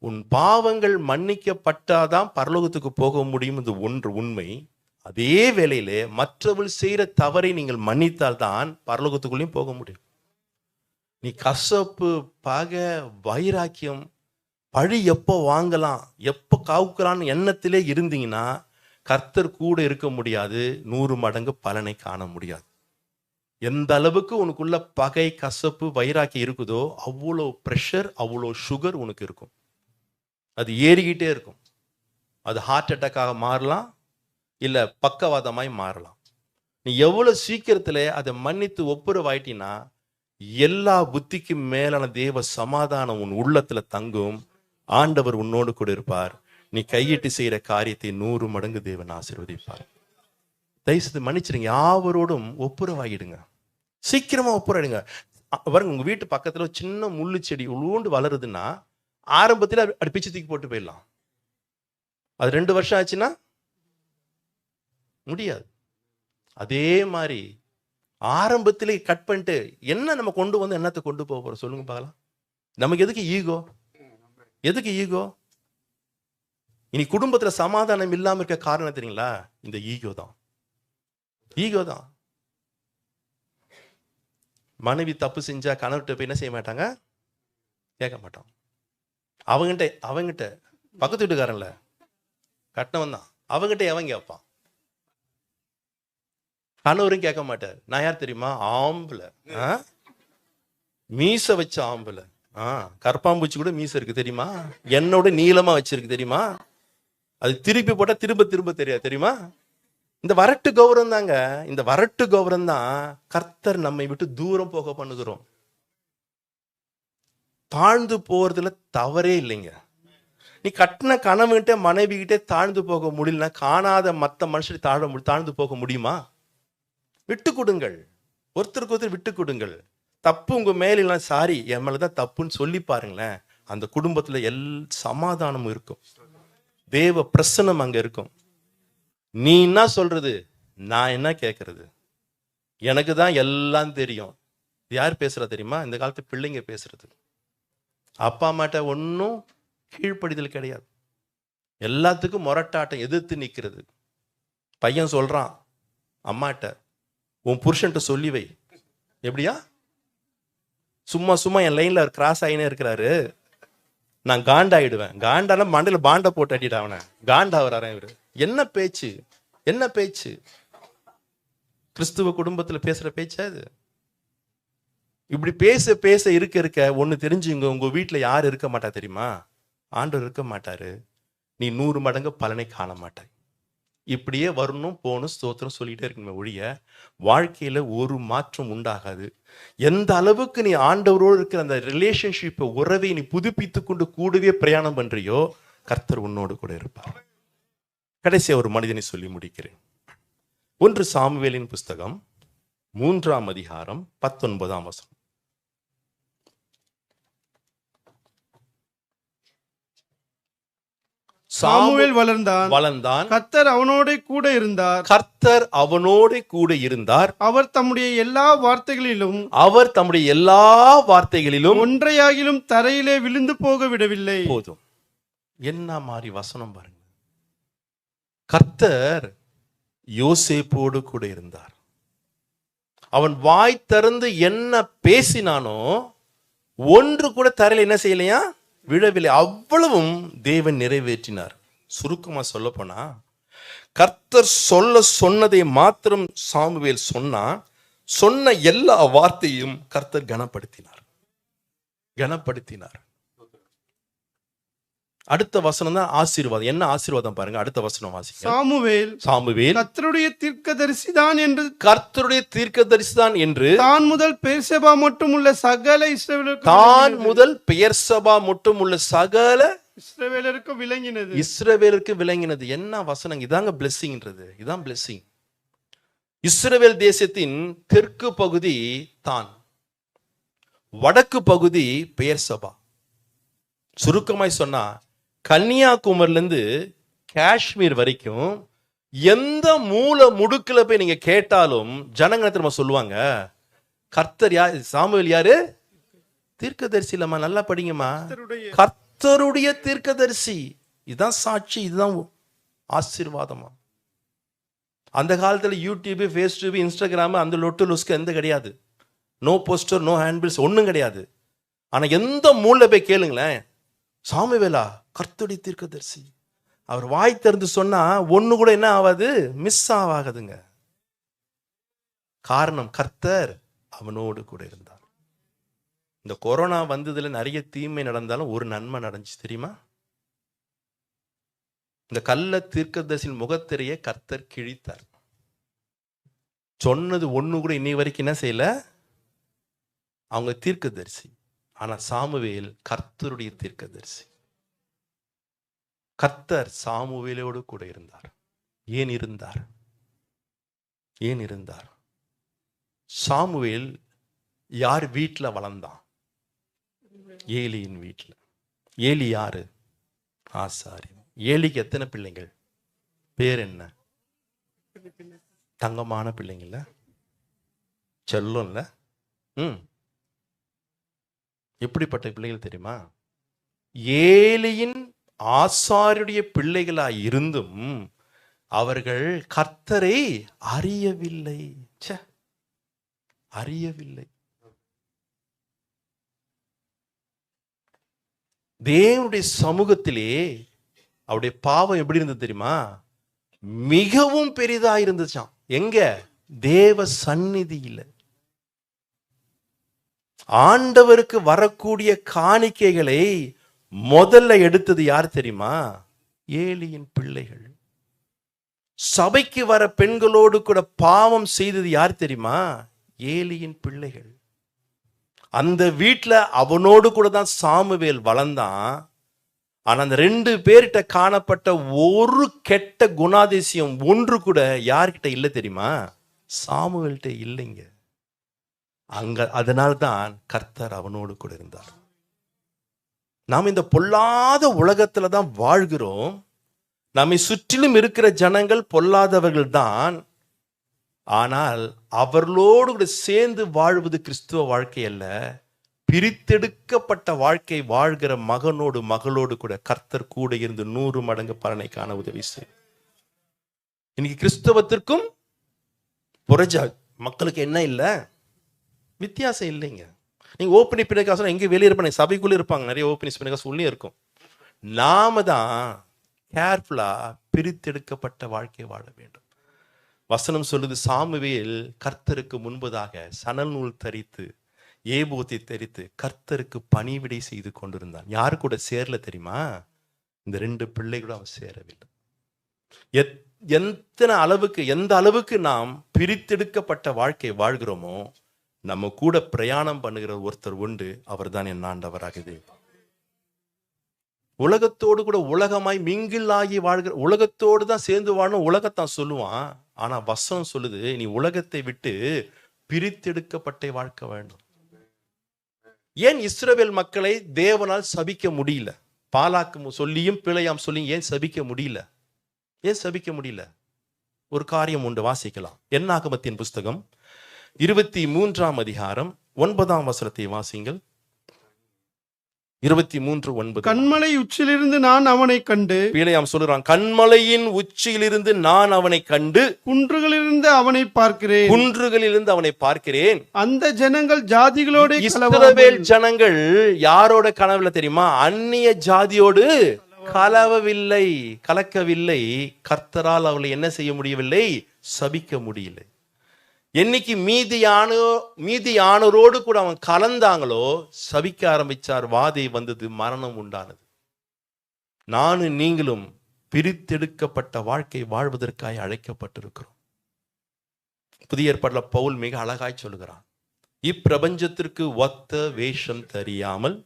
S1: உன் பாவங்கள் மன்னிக்கப்பட்டாதான் பரலோகத்துக்கு போக முடியும், இது ஒன்று உண்மை. அதே வேளையிலே மற்றவர்கள் செய்யற தவறை நீங்கள் மன்னித்தால் தான் பரலோகத்துக்குள்ளேயும் போக முடியும். நீ கசப்பு, பகை, வைராக்கியம், பழி எப்போ வாங்கலாம், எப்போ காவுக்கலான்னு எண்ணத்திலே இருந்தீங்கன்னா கர்த்தர் கூட இருக்க முடியாது, 100 மடங்கு பலனை காண முடியாது. எந்த அளவுக்கு உனக்குள்ள பகை, கசப்பு, வைராக்கி இருக்குதோ அவ்வளோ ப்ரெஷர், அவ்வளோ சுகர் உனக்கு இருக்கும். அது ஏறிக்கிட்டே இருக்கும். அது ஹார்ட் அட்டாக்காக மாறலாம், இல்லை பக்கவாதமாய் மாறலாம். நீ எவ்வளோ சீக்கிரத்தில் அதை மன்னித்து ஒப்புரவாயிட்டினா எல்லா புத்திக்கு மேலான தேவ சமாதானம் உன் உள்ளத்துல தங்கும். ஆண்டவர் உன்னோடு கூட இருப்பார். நீ கையிட்டு செய்யற காரியத்தை 100 மடங்கு தேவன் ஆசீர்வதிப்பார். தயவுசெய்து மன்னிச்சிடுங்க, யாவரோடும் ஒப்புரவாகிடுங்க, சீக்கிரமா ஒப்புரவாயிடுங்க. பாருங்க, உங்க வீட்டு பக்கத்துல சின்ன முள்ளு செடி உளுண்டு வளருதுன்னா ஆரம்பத்தில் அப்படி பிச்சு தூக்கி போட்டு போயிடலாம். அது 2 வருஷம் ஆச்சுன்னா முடியாது. அதே மாதிரி ஆரம்பத்திலே கட் பண்ணிட்டு என்ன நம்ம கொண்டு வந்து என்னத்தை கொண்டு போக போறோம் சொல்லுங்க பார்க்கலாம். நமக்கு எதுக்கு ஈகோ? எதுக்கு ஈகோ? இனி குடும்பத்துல சமாதானம் இல்லாம இருக்க காரணம் தெரியுங்களா? இந்த ஈகோ தான். ஈகோ தான். மனைவி தப்பு செஞ்சா கணவர்கிட்ட போய் என்ன செய்ய மாட்டாங்க, கேட்க மாட்டான். அவங்கிட்ட பக்கத்து வீட்டுக்காரன்ல கட்டவன் தான், அவங்கிட்ட எவன் கேட்பான்? கணவரும் கேட்க மாட்டார். நான் யார் தெரியுமா? ஆம்பளை, மீச வச்ச ஆம்பளை. கற்பாம்பூச்சி கூட மீச இருக்கு தெரியுமா? என்னோட நீளமா வச்சிருக்கு தெரியுமா? அது திருப்பி போட்டா திரும்ப திரும்ப தெரியாது தெரியுமா? இந்த வரட்டு கௌரவம் தாங்க. இந்த வரட்டு கௌரவம் தான் கர்த்தர் நம்மை விட்டு தூரம் போக பண்ணுகிறோம். தாழ்ந்து போறதுல தவறே இல்லைங்க. நீ கட்டின கணவன்கிட்ட மனைவிகிட்டே தாழ்ந்து போக முடியலன்னா காணாத மற்ற மனுஷரை தாழ்ந்து போக முடியுமா? விட்டு கொடுங்கள், ஒருத்தருக்கு ஒருத்தர் விட்டு கொடுங்கள். தப்பு உங்க மேல சாரி என் மேலதான் தப்புன்னு சொல்லி பாருங்களேன். அந்த குடும்பத்துல சமாதானமும் இருக்கும், தேவ பிரசன்னம் அங்க இருக்கும். நீ என்ன சொல்றது, நான் என்ன கேட்கறது, எனக்கு தான் எல்லாம் தெரியும். யார் பேசுறா தெரியுமா? இந்த காலத்து பிள்ளைங்க பேசுறது. அப்பா அம்மாட்ட ஒன்றும் கீழ்ப்படிதல் கிடையாது, எல்லாத்துக்கும் முரட்டாட்டம், எதிர்த்து நிற்கிறது. பையன் சொல்றான் அம்மாட்ட, உன் புருஷன்ட்ட சொல்லி வை. எப்படியா? சும்மா என் லைன்ல கிராஸ் ஆகினே இருக்கிறாரு, நான் காண்டாயிடுவேன். காண்டான மண்டையில பாண்டை போட்டு அடிடா அவனை, காண்டா வர்றாரன் இவரு. என்ன பேச்சு, என்ன பேச்சு? கிறிஸ்துவ குடும்பத்துல பேசுற பேச்சா இது? இப்படி பேச இருக்க ஒண்ணு தெரிஞ்சுங்க, உங்க வீட்டுல யாரு இருக்க மாட்டா தெரியுமா? ஆண்டவர் இருக்க மாட்டாரு. நீ 100 மடங்கு பலனை காண மாட்டாய். இப்படியே வரணும் போகணும் ஸ்தோத்திரம் சொல்லிட்டே இருக்கணுமே ஒழிய வாழ்க்கையில ஒரு மாற்றம் உண்டாகாது. எந்த அளவுக்கு நீ ஆண்டவரோடு இருக்கிற அந்த ரிலேஷன்ஷிப்பை, உறவை நீ புதுப்பித்து கொண்டு கூடவே பிரயாணம் பண்றியோ, கர்த்தர் உன்னோடு கூட இருப்பார். கடைசியா ஒரு மனிதனை சொல்லி முடிக்கிறேன். 1 சாமுவேலின் புஸ்தகம் 3ஆம் அதிகாரம் 19ஆம் வசனம்.
S2: சாமுவேல் வளர்ந்தான், கர்த்தர் அவனோட கூட இருந்தார். அவர் தம்முடைய எல்லா வார்த்தைகளிலும் ஒன்றையாகிலும் தரையிலே விழுந்து போக விடவில்லை.
S1: போதும், என்ன மாதிரி வசனம் பாருங்க. கர்த்தர் யோசேப்போடு கூட இருந்தார். அவன் வாய் திறந்து என்ன பேசினானோ ஒன்று கூட தரையில் என்ன செய்யலையா, விழவில்லை. அவ்வளவும் தேவன் நிறைவேற்றினார். சுருக்கமா சொல்ல போனா, கர்த்தர் சொன்னதை மாத்திரம் சாமுவேல் சொன்ன எல்லா வார்த்தையும் கர்த்தர் கனப்படுத்தினார். அடுத்த வசனம் தான் ஆசீர்வாதம். என்ன ஆசீர்வாதம் பாருங்க, அடுத்த வசனம் வாசிங்க. சாமுவேல்
S2: கர்த்தருடைய தீர்க்கதரிசிதான்
S1: என்று
S2: தான் முதல் பெயர்சபா மட்டும் உள்ள சகல
S1: இஸ்ரவேலருக்கு விளங்கினது. என்ன வசனம் இதாங்க, பிளெஸிங்ன்றது. இதான் பிளெஸிங். இஸ்ரவேல் தேசத்தின் தெற்கு பகுதி தான், வடக்கு பகுதி பெயர்சபா. சுருக்கமாய் சொன்னா, கன்னியாகுமரில இருந்து காஷ்மீர் வரைக்கும் எந்த மூல முடுக்குல போய் நீங்க கேட்டாலும் ஜனங்க திரும்ப சொல்லுவாங்க, கர்த்தர் யார், சாமுவேல் யாரு? தீர்க்கதரிசி இல்லம்மா, நல்லா படிங்கம்மா, கர்த்தருடைய தீர்க்கதரிசி. இதுதான் சாட்சி, இதுதான் ஆசீர்வாதமா. அந்த காலத்துல யூடியூப், ஃபேஸ்புக், இன்ஸ்டாகிராம் அந்த லொட்டு லுஸ்க்கு எந்த கிடையாது. நோ போஸ்டர், நோ ஹேண்ட்பில்ஸ், ஒன்றும் கிடையாது. ஆனா எந்த மூல போய் கேளுங்களேன், சாமுவேலா கர்த்தருடைய தீர்க்கதரிசி, அவர் வாய் திறந்து சொன்னா ஒண்ணு கூட என்ன ஆகாது, மிஸ் ஆகாதுங்க. காரணம், கர்த்தர் அவனோடு கூட இருந்தார். இந்த கொரோனா வந்ததுல நிறைய தீமை நடந்தாலும் ஒரு நன்மை நடந்துச்சு தெரியுமா? இந்த கள்ள தீர்க்கதரிசியின் முகத்திரைய கர்த்தர் கிழித்தார். சொன்னது ஒண்ணு கூட இன்னை வரைக்கும் என்ன செய்யல, அவங்க தீர்க்கதரிசி. ஆனா சாமுவேல் கர்த்தருடைய தீர்க்கதரிசி. கர்த்தர் சாமுவேலோடு கூட இருந்தார். ஏன் இருந்தார்? சாமுவேல் யார் வீட்டுல வளர்ந்தான்? ஏலியின் வீட்டுல. ஏலி யாரு? ஆசாரி. ஏலிக்கு எத்தனை பிள்ளைங்கள்? பேர் என்ன? தங்கமான பிள்ளைங்கள்ல, செல்லம்ல. எப்படிப்பட்ட பிள்ளைகள் தெரியுமா? ஏலியின் ஆசாரியுடைய பிள்ளைகளாய் இருந்தும் அவர்கள் கர்த்தரை அறியவில்லை. தேவனுடைய சமூகத்திலே அவருடைய பாவம் எப்படி இருந்தது தெரியுமா? மிகவும் பெரிதா இருந்துச்சாம். எங்க? தேவ சந்நிதியில. ஆண்டவருக்கு வரக்கூடிய காணிக்கைகளை முதல்ல எடுத்தது யார் தெரியுமா? ஏலியின் பிள்ளைகள். சபைக்கு வர பெண்களோடு கூட பாவம் செய்தது யார் தெரியுமா? ஏலியின் பிள்ளைகள். அந்த வீட்டுல அவனோடு கூட தான் சாமுவேல் வளர்ந்தான். ஆனா அந்த 2 பேர்கிட்ட காணப்பட்ட ஒரு கெட்ட குணாதிசயம் ஒன்று கூட யார்கிட்ட இல்லை தெரியுமா? சாமுவேல்கிட்ட இல்லைங்க. அதனால்தான் கர்த்தர் அவனோடு கூட இருந்தார். நாம் இந்த பொல்லாத உலகத்துல தான் வாழ்கிறோம். நம்மை சுற்றிலும் இருக்கிற ஜனங்கள் பொல்லாதவர்கள் தான். ஆனால் அவர்களோடு கூட சேர்ந்து வாழ்வது கிறிஸ்துவ வாழ்க்கை அல்ல. பிரித்தெடுக்கப்பட்ட வாழ்க்கை வாழ்கிற மகனோடு மகளோடு கூட கர்த்தர் கூட இருந்து 100 மடங்கு பலனை காண உதவி செய்யும். இன்னைக்கு கிறிஸ்தவத்திற்கும் புறஜா மக்களுக்கு என்ன இல்லை? வித்தியாசம் இல்லைங்க. நீங்க ஓப்பனிங் பிணைக்காசம் எங்கே வெளியே இருப்பாங்க, சபைக்குள்ளே இருப்பாங்க, நிறைய ஓப்பனிங் பிணைக்காசம் உள்ளே இருக்கும். நாம தான் கேர்ஃபுல்லா பிரித்தெடுக்கப்பட்ட வாழ்க்கை வாழ வேண்டும். வசனம் சொல்லுது, சாமுவேல் கர்த்தருக்கு முன்பதாக சணல் நூல் தரித்து ஏபோத்தை தரித்து கர்த்தருக்கு பணிவிடை செய்து கொண்டிருந்தான். யாரு கூட சேரல தெரியுமா? இந்த 2 பிள்ளைகளோட அவன் சேரவில்லை. எந்த அளவுக்கு நாம் பிரித்தெடுக்கப்பட்ட வாழ்க்கை வாழ்கிறோமோ, நம்ம கூட பிரயாணம் பண்ணுகிற ஒருத்தர் உண்டு. அவர் தான் என் ஆண்டவராகுது. உலகத்தோடு கூட உலகமாய் மிங்கில் ஆகி வாழ்கிற, உலகத்தோடு தான் சேர்ந்து வாழணும் உலகத்தான் சொல்லுவான். ஆனா வசனம் சொல்லுது, நீ உலகத்தை விட்டு பிரித்தெடுக்கப்பட்ட வாழ்க்கை வேண்டும். ஏன் இஸ்ரவேல் மக்களை தேவனால் சபிக்க முடியல? பாலாக்கு சொல்லியும் பிழையாம் சொல்லியும் ஏன் சபிக்க முடியல? ஏன் சபிக்க முடியல? ஒரு காரியம் உண்டு, வாசிக்கலாம். என்னாகமத்தின் புஸ்தகம் 23ஆம் அதிகாரம் 9ஆம் வசனத்தை வாசிங்கள். 23:9.
S2: கண்மலை உச்சியிலிருந்து நான் அவனை கண்டு,
S1: பிழையாம் சொல்லுறான், கண்மலையின் உச்சியிலிருந்து நான் அவனை கண்டு
S2: குன்றுகளிலிருந்து அவனை பார்க்கிறேன்,
S1: குன்றுகளிலிருந்து அவனை பார்க்கிறேன்.
S2: அந்த ஜனங்கள் ஜாதிகளோட
S1: இஸ்ரவேல் ஜனங்கள் யாரோட கனவுல தெரியுமா? அந்நிய ஜாதியோடு கலக்கவில்லை. கர்த்தரால் அவளை என்ன செய்ய முடியவில்லை? சபிக்க முடியல. என்னைக்கு மீதியானோரோடு கூட அவன் கலந்தாங்களோ சபிக்க ஆரம்பிச்சார். வாதை வந்தது, மரணம் உண்டானது. நானும் நீங்களும் பிரித்தெடுக்கப்பட்ட வாழ்க்கை வாழ்வதற்காக அழைக்கப்பட்டிருக்கிறோம். புதிய ஏற்பாட்டுல பவுல் மிக அழகாய் சொல்லுகிறான், இப்பிரபஞ்சத்திற்கு ஒத்த வேஷம் தெரியாமல்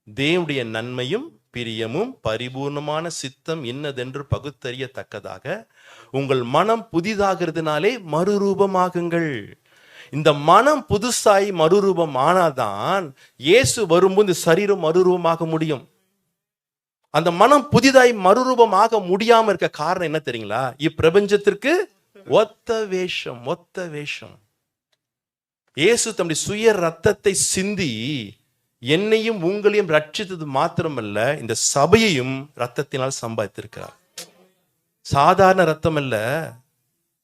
S1: தேவனுடைய நன்மையும் பிரியமும் பரிபூர்ணமான சித்தம் இன்னதென்று பகுத்தறியத்தக்கதாக உங்கள் மனம் புதிதாகிறதுனாலே மறுரூபமாகுங்கள். இந்த மனம் புதுசாய் மறுரூபம் ஆனாதான் இயேசு வரும்போது சரீரம் மறுரூபமாக முடியும். அந்த மனம் புதிதாய் மறுரூபமாக முடியாம இருக்க காரணம் என்ன தெரியுங்களா? இப்பிரபஞ்சத்திற்கு ஒத்த வேஷம். இயேசு தம்முடைய சுய ரத்தத்தை சிந்தி என்னையும் உங்களையும் ரட்சித்தது மாத்திரமல்ல, இந்த சபையையும் ரத்தத்தினால் சம்பாதித்திருக்கிறார். சாதாரண ரத்தம் அல்ல,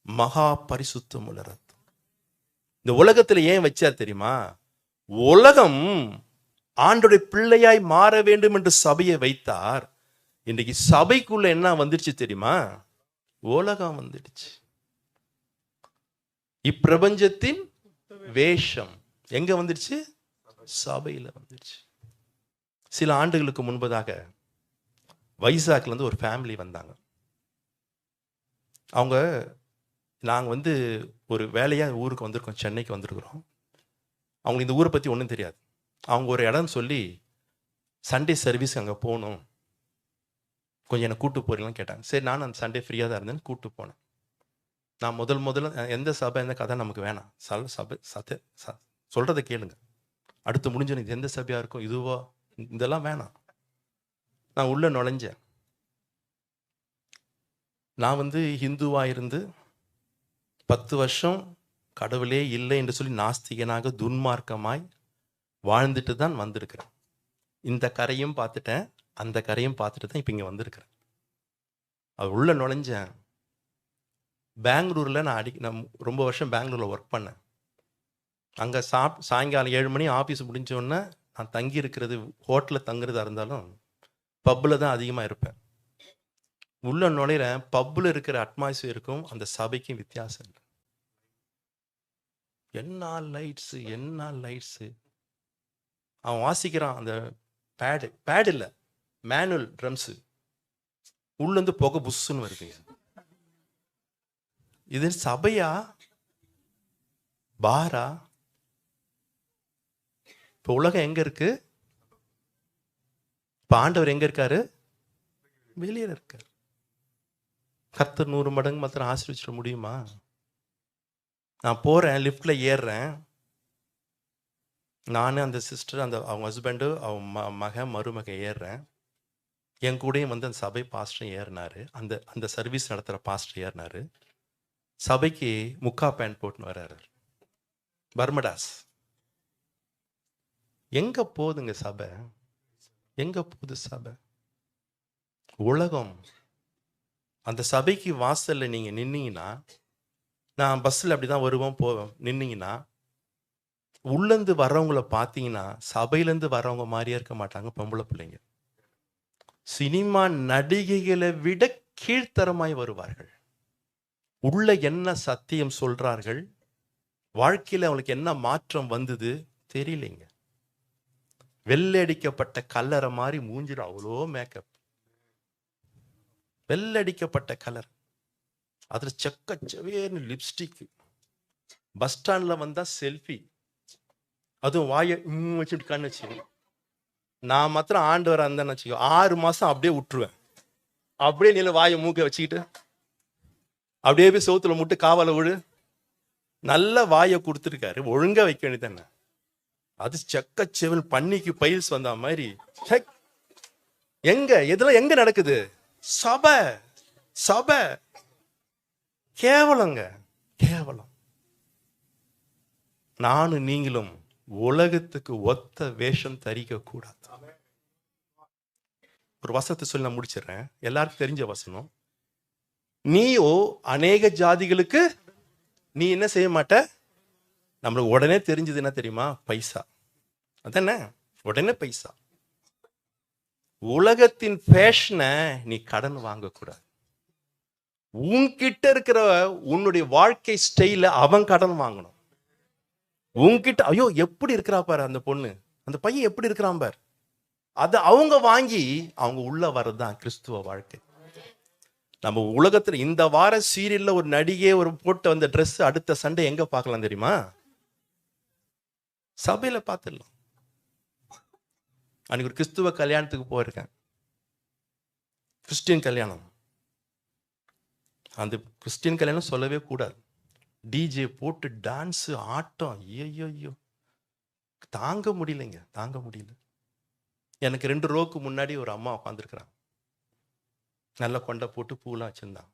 S1: மகா பரிசுத்தம் உள்ள ரத்தம். இந்த உலகத்துல ஏன் வச்சார் தெரியுமா? உலகம் ஆண்டோடைய பிள்ளையாய் மாற வேண்டும் என்று சபையை வைத்தார். இன்னைக்கு சபைக்குள்ள என்ன வந்துடுச்சு தெரியுமா? உலகம் வந்துடுச்சு. இப்பிரபஞ்சத்தின் வேஷம் எங்க வந்துடுச்சு? சபையில வந்துடுச்சு. சில ஆண்டுகளுக்கு முன்பதாக வைசாக்ல இருந்து ஒரு ஃபேமிலி வந்தாங்க. நாங்கள் ஒரு வேலையாக ஊருக்கு வந்திருக்கோம், சென்னைக்கு வந்திருக்கிறோம். அவங்களுக்கு இந்த ஊரை பற்றி ஒன்றும் தெரியாது. அவங்க ஒரு இடம் சொல்லி சண்டே சர்வீஸ் அங்கே போகணும், கொஞ்சம் என்னை கூப்பிட்டு போறீங்களான்னு கேட்டாங்க. சரி, நான் அந்த சண்டே ஃப்ரீயாக தான் இருந்தேன்னு கூப்பிட்டு போனேன். நான் முதல்ல எந்த சபை எந்த கதை நமக்கு வேணாம், சபை சொல்கிறத கேளுங்க, அடுத்து முடிஞ்சு இது எந்த சபையாக இருக்கும், இதுவோ இதெல்லாம் வேணாம். நான் உள்ளே நுழைஞ்சேன். நான் ஹிந்துவாக இருந்து 10 வருஷம் கடவுளே இல்லை என்று சொல்லி நாஸ்திகனாக துன்மார்க்கமாய் வாழ்ந்துட்டு தான் வந்திருக்கிறேன். இந்த கரையும் பார்த்துட்டேன், அந்த கரையும் பார்த்துட்டு தான் இப்போ இங்கே வந்திருக்கிறேன். அது உள்ளே நுழைஞ்சேன். பெங்களூரில் நான் ரொம்ப வருஷம் பெங்களூரில் ஒர்க் பண்ணேன். அங்கே சாயங்காலம் 7 மணி ஆஃபீஸ் முடிஞ்சோடனே நான் தங்கி இருக்கிறது ஹோட்டலில் தங்குறதா இருந்தாலும் பப்பில் தான் அதிகமாக இருப்பேன். உள்ள நுழைகிறேன், பப்பில் இருக்கிற அட்மாஸ்பியருக்கும் அந்த சபைக்கும் வித்தியாசம் இல்லை. என்ன லைட்ஸு. அவன் வாசிக்கிறான், அந்த பேடு இல்லை, மேனுவல் ட்ரம்ஸு. உள்ளேருந்து புகை புஷ்ஷுன்னு வருதுங்க. இது சபையா பாரா? இப்போ உலகம் எங்க இருக்கு? இப்போ ஆண்டவர் எங்க இருக்காரு? வெளியே இருக்கார். கர்த்தர் 100 மடங்கு மாத்திரம் ஆசீர்வதிச்சிட முடியுமா? நான் போறேன், லிஃப்ட்ல ஏறுறேன், நானு அந்த சிஸ்டர், அந்த அவங்க ஹஸ்பண்டு, அவங்க மகன் மருமக ஏறுறேன். என் கூடயும் வந்து அந்த சபை பாஸ்டர் ஏறினாரு. அந்த சர்வீஸ் நடத்துகிற பாஸ்டர் ஏறினாரு. சபைக்கு முக்கா பேண்ட் போட்டுன்னு வர்றாரு. பர்மடாஸ். எங்க போகுதுங்க சபை? எங்க போகுது சபை? உலகம். அந்த சபைக்கு வாசல்ல நீங்க நின்னீங்கன்னா, நான் பஸ்ஸில் அப்படி தான் வருவோம் போவேன், நின்னீங்கன்னா உள்ளேருந்து வர்றவங்கள பார்த்தீங்கன்னா சபையிலேருந்து வர்றவங்க மாதிரியே இருக்க மாட்டாங்க பொம்பளை பிள்ளைங்க. சினிமா நடிகைகளை விட கீழ்த்தரமாய் வருவார்கள். உள்ள என்ன சத்தியம் சொல்றார்கள், வாழ்க்கையில் அவங்களுக்கு என்ன மாற்றம் வந்தது தெரியலைங்க. வெள்ளடிக்கப்பட்ட கல்லறை மாதிரி மூஞ்சிடும், அவ்வளோ மேக்கப், வெள்ளடிக்கப்பட்ட கலர், அதில் செக்கச்சவேன்னு லிப்ஸ்டிக், பஸ் ஸ்டாண்டில் வந்தால் செல்ஃபி, அதுவும் வாயை வச்சுட்டு கண்ணு வச்சு. நான் மாத்திரம் ஆண்டவராக இருந்தேன்னு வச்சுக்கோ, 6 மாதம் அப்படியே விட்டுருவேன். அப்படியே நீல வாயை மூக்க வச்சுக்கிட்டு அப்படியே போய் சோத்துல முட்டு காவலை விழு. நல்ல வாயை கொடுத்துருக்காரு, ஒழுங்கா வைக்க வேண்டியதானே. அது செக்கச்செவல் பன்னிக்கு பைல்ஸ் வந்த மாதிரி. எங்க இதெல்லாம் எங்க நடக்குது? சபை சபை கேவலங்க, கேவலம். நானும் நீங்களும் உலகத்துக்கு ஒத்த வேஷம் தரிக்க கூடாது. ஒரு வசனத்தை சொல்லி நான் முடிச்சிடறேன், எல்லாருக்கும் தெரிஞ்ச வசனம். நீயோ அநேக ஜாதிகளுக்கு நீ என்ன செய்ய மாட்ட? நம்மளுக்கு உடனே தெரிஞ்சது என்ன தெரியுமா? பைசா. அதானே, உடனே பைசா. உலகத்தின் ஃபேஷனை நீ கடன் வாங்கக்கூடாது. உன்கிட்ட இருக்கிற உன்னுடைய வாழ்க்கை ஸ்டைல அவன் கடன் வாங்கணும். உன்கிட்ட ஐயோ எப்படி இருக்கிறா பாரு அந்த பொண்ணு, அந்த பையன் எப்படி இருக்கிறான் பாரு, அது அவங்க வாங்கி அவங்க உள்ள வர்றதுதான் கிறிஸ்துவ வாழ்க்கை. நம்ம உலகத்துல இந்த வார சீரியல்ல ஒரு நடிகை ஒரு போட்டு வந்த ட்ரெஸ் அடுத்த சண்டே எங்க பார்க்கலாம் தெரியுமா? சபையில பார்த்துடலாம். அன்னைக்கு ஒரு கிறிஸ்துவ கல்யாணத்துக்கு போயிருக்கேன், கிறிஸ்டியன் கல்யாணம். அந்த கிறிஸ்டியன் கல்யாணம் சொல்லவே கூடாது. டிஜே போட்டு டான்ஸ் ஆட்டம், ஐயோ தாங்க முடியலைங்க, தாங்க முடியல. எனக்கு 2 ரோக்கு முன்னாடி ஒரு அம்மா உட்காந்துருக்கிறாங்க, நல்ல கொண்டை போட்டு பூலாம் வச்சிருந்தான்.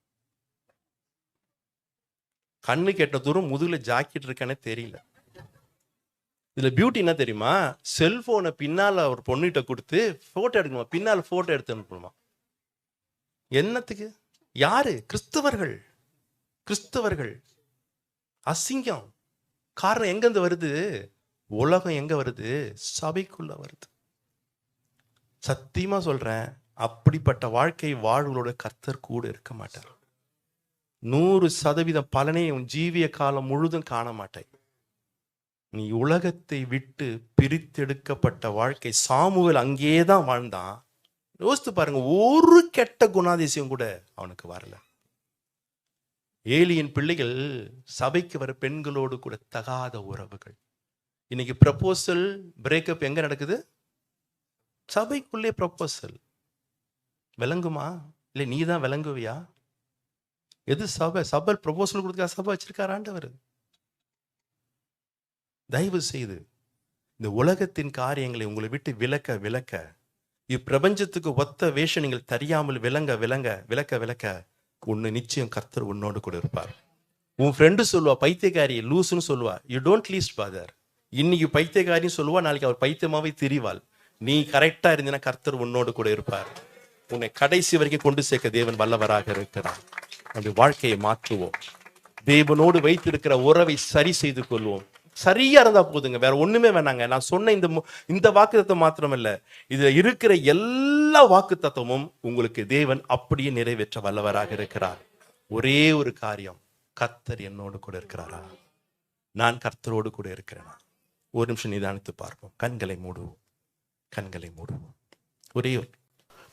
S1: கண்ணு கேட்ட தூரம் முதுகுல ஜாக்கெட் இருக்கானே தெரியல. இதுல பியூட்டி என்ன தெரியுமா? செல்போனை பின்னால ஒரு பொண்ணுகிட்ட கொடுத்து போட்டோ எடுக்கணுமா, பின்னால போட்டோ எடுத்து அனுப்பணுமா. என்னத்துக்கு? யாரு? கிறிஸ்தவர்கள். கிறிஸ்தவர்கள் அசிங்கம். காரணம் எங்கிருந்து வருது? உலகம் எங்க வருது? சபைக்குள்ள வருது. சத்தியமா சொல்றேன், அப்படிப்பட்ட வாழ்க்கை வாழ்வுகளோட கர்த்தர் கூட இருக்க மாட்டார். 100% பலனை உன் ஜீவிய காலம் முழுதும் காண மாட்டாய். நீ உலகத்தை விட்டு பிரித்தெடுக்கப்பட்ட வாழ்க்கை. சாமுவேல் அங்கேதான் வாழ்ந்தான். யோசித்து பாருங்க, ஒரு கெட்ட குணாதிசயம் கூட அவனுக்கு வரல. ஏலியின் பிள்ளைகள் சபைக்கு வர பெண்களோடு கூட தகாத உறவுகள். இன்னைக்கு ப்ரப்போசல் பிரேக்கப் எங்க நடக்குது? சபைக்குள்ளே ப்ரப்போசல். விளங்குமா? இல்லை நீ தான் விளங்குவியா? எது சபை? சபை ப்ரப்போசல் கொடுக்க சபை வச்சிருக்கார் ஆண்டவர். தயவு செய்து இந்த உலகத்தின் காரியங்களை உங்களை விட்டு விலக்க விலக்க, இப்பிரபஞ்சத்துக்கு ஒத்த வேஷம் நீங்கள் தெரியாமல் விலக்க உன்னை நிச்சயம் கர்த்தர் உன்னோடு கூட இருப்பார். உன் ஃப்ரெண்டு சொல்லுவா பைத்தியக்காரி லூசுன்னு சொல்லுவா. You don't least bother. இன்னைக்கு பைத்தியக்காரின்னு சொல்லுவா, நாளைக்கு அவர் பைத்தியமாவே திரிவாள். நீ கரெக்டா இருந்தீங்கன்னா கர்த்தர் உன்னோடு கூட இருப்பார். உன்னை கடைசி வரைக்கும் கொண்டு சேர்க்க தேவன் வல்லவராக இருக்கிறார். நம்முடைய வாழ்க்கையை மாற்றுவோம். தேவனோடு வைத்திருக்கிற உறவை சரி செய்து கொள்வோம். சரியா இருந்தா போதுங்க, வேற ஒண்ணுமே வேணாங்க. நான் சொன்ன இந்த வாக்குத்தத்தம் மாத்திரமல்ல, இதுல இருக்கிற எல்லா வாக்குத்தத்தமும் உங்களுக்கு தேவன் அப்படியே நிறைவேற்ற வல்லவராக இருக்கிறார். ஒரே ஒரு காரியம், கர்த்தர் என்னோடு கூட இருக்கிறாரா? நான் கர்த்தரோடு கூட இருக்கிறேனா? ஒரு நிமிஷம் நிதானித்து பார்ப்போம். கண்களை மூடுவோம், கண்களை மூடுவோம். ஒரே ஒரு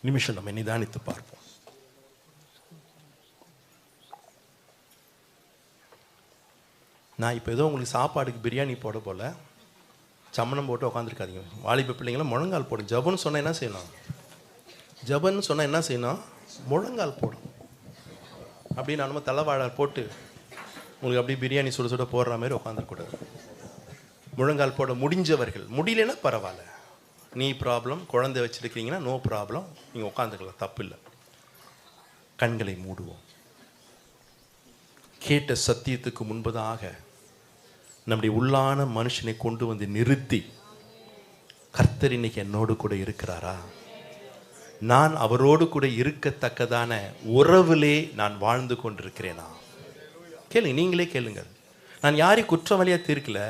S1: நிமிஷம் நம்ம நிதானித்து பார்ப்போம். நான் இப்போ ஏதோ உங்களுக்கு சாப்பாடுக்கு பிரியாணி போட போல சம்மணம் போட்டு உட்காந்துருக்காதீங்க. வாலிப பிள்ளைங்களாம் முழங்கால் போடும். ஜபம்னு சொன்னால் என்ன செய்யணும்? ஜபன்னு சொன்னால் என்ன செய்யணும்? முழங்கால் போடணும். அப்படின்னு நம்ம தலைவாழ போட்டு உங்களுக்கு அப்படியே பிரியாணி சுட சுட போடுற மாதிரி உட்காந்துக்கூடாது. முழங்கால் போட முடிஞ்சவர்கள், முடியலன்னா பரவாயில்ல, நீ ப்ராப்ளம், குழந்தை வச்சுருக்கீங்கன்னா நோ ப்ராப்ளம், நீங்கள் உட்காந்துக்கலாம், தப்பு இல்லை. கண்களை மூடுவோம். கேட்ட சத்தியத்துக்கு முன்பதாக நம்முடைய உள்ளான மனுஷனை கொண்டு வந்து நிறுத்தி, கர்த்தர் இன்னைக்கு என்னோடு கூட இருக்கிறாரா, நான் அவரோடு கூட இருக்கத்தக்கதான உறவிலே நான் வாழ்ந்து கொண்டிருக்கிறேனா? கேளுங்க, நீங்களே கேளுங்கள். நான் யாரையும் குற்றவாளியாக தீர்க்கல.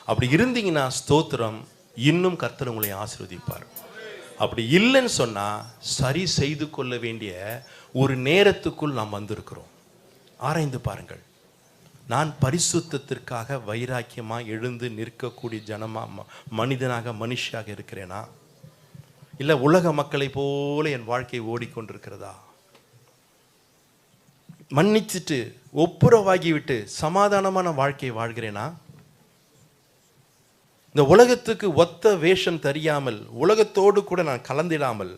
S1: அப்படி இருந்தீங்கன்னா ஸ்தோத்திரம், இன்னும் கர்த்தர் உங்களை ஆசீர்வதிப்பார். அப்படி இல்லைன்னு சொன்னால் சரி செய்து கொள்ள வேண்டிய ஒரு நேரத்துக்குள் நாம் வந்திருக்கிறோம். ஆராய்ந்து பாருங்கள். நான் பரிசுத்தத்திற்காக வைராக்கியமாக எழுந்து நிற்கக்கூடிய ஜனமாக, மனிதனாக, மனுஷியாக இருக்கிறேனா, இல்லை உலக மக்களை போல என் வாழ்க்கை ஓடிக்கொண்டிருக்கிறதா? மன்னிச்சுட்டு ஒப்புரவாகிவிட்டு சமாதானமான வாழ்க்கை வாழ்கிறேனா? இந்த உலகத்துக்கு ஒத்த வேஷம் தெரியாமல், உலகத்தோடு கூட நான் கலந்திடாமல்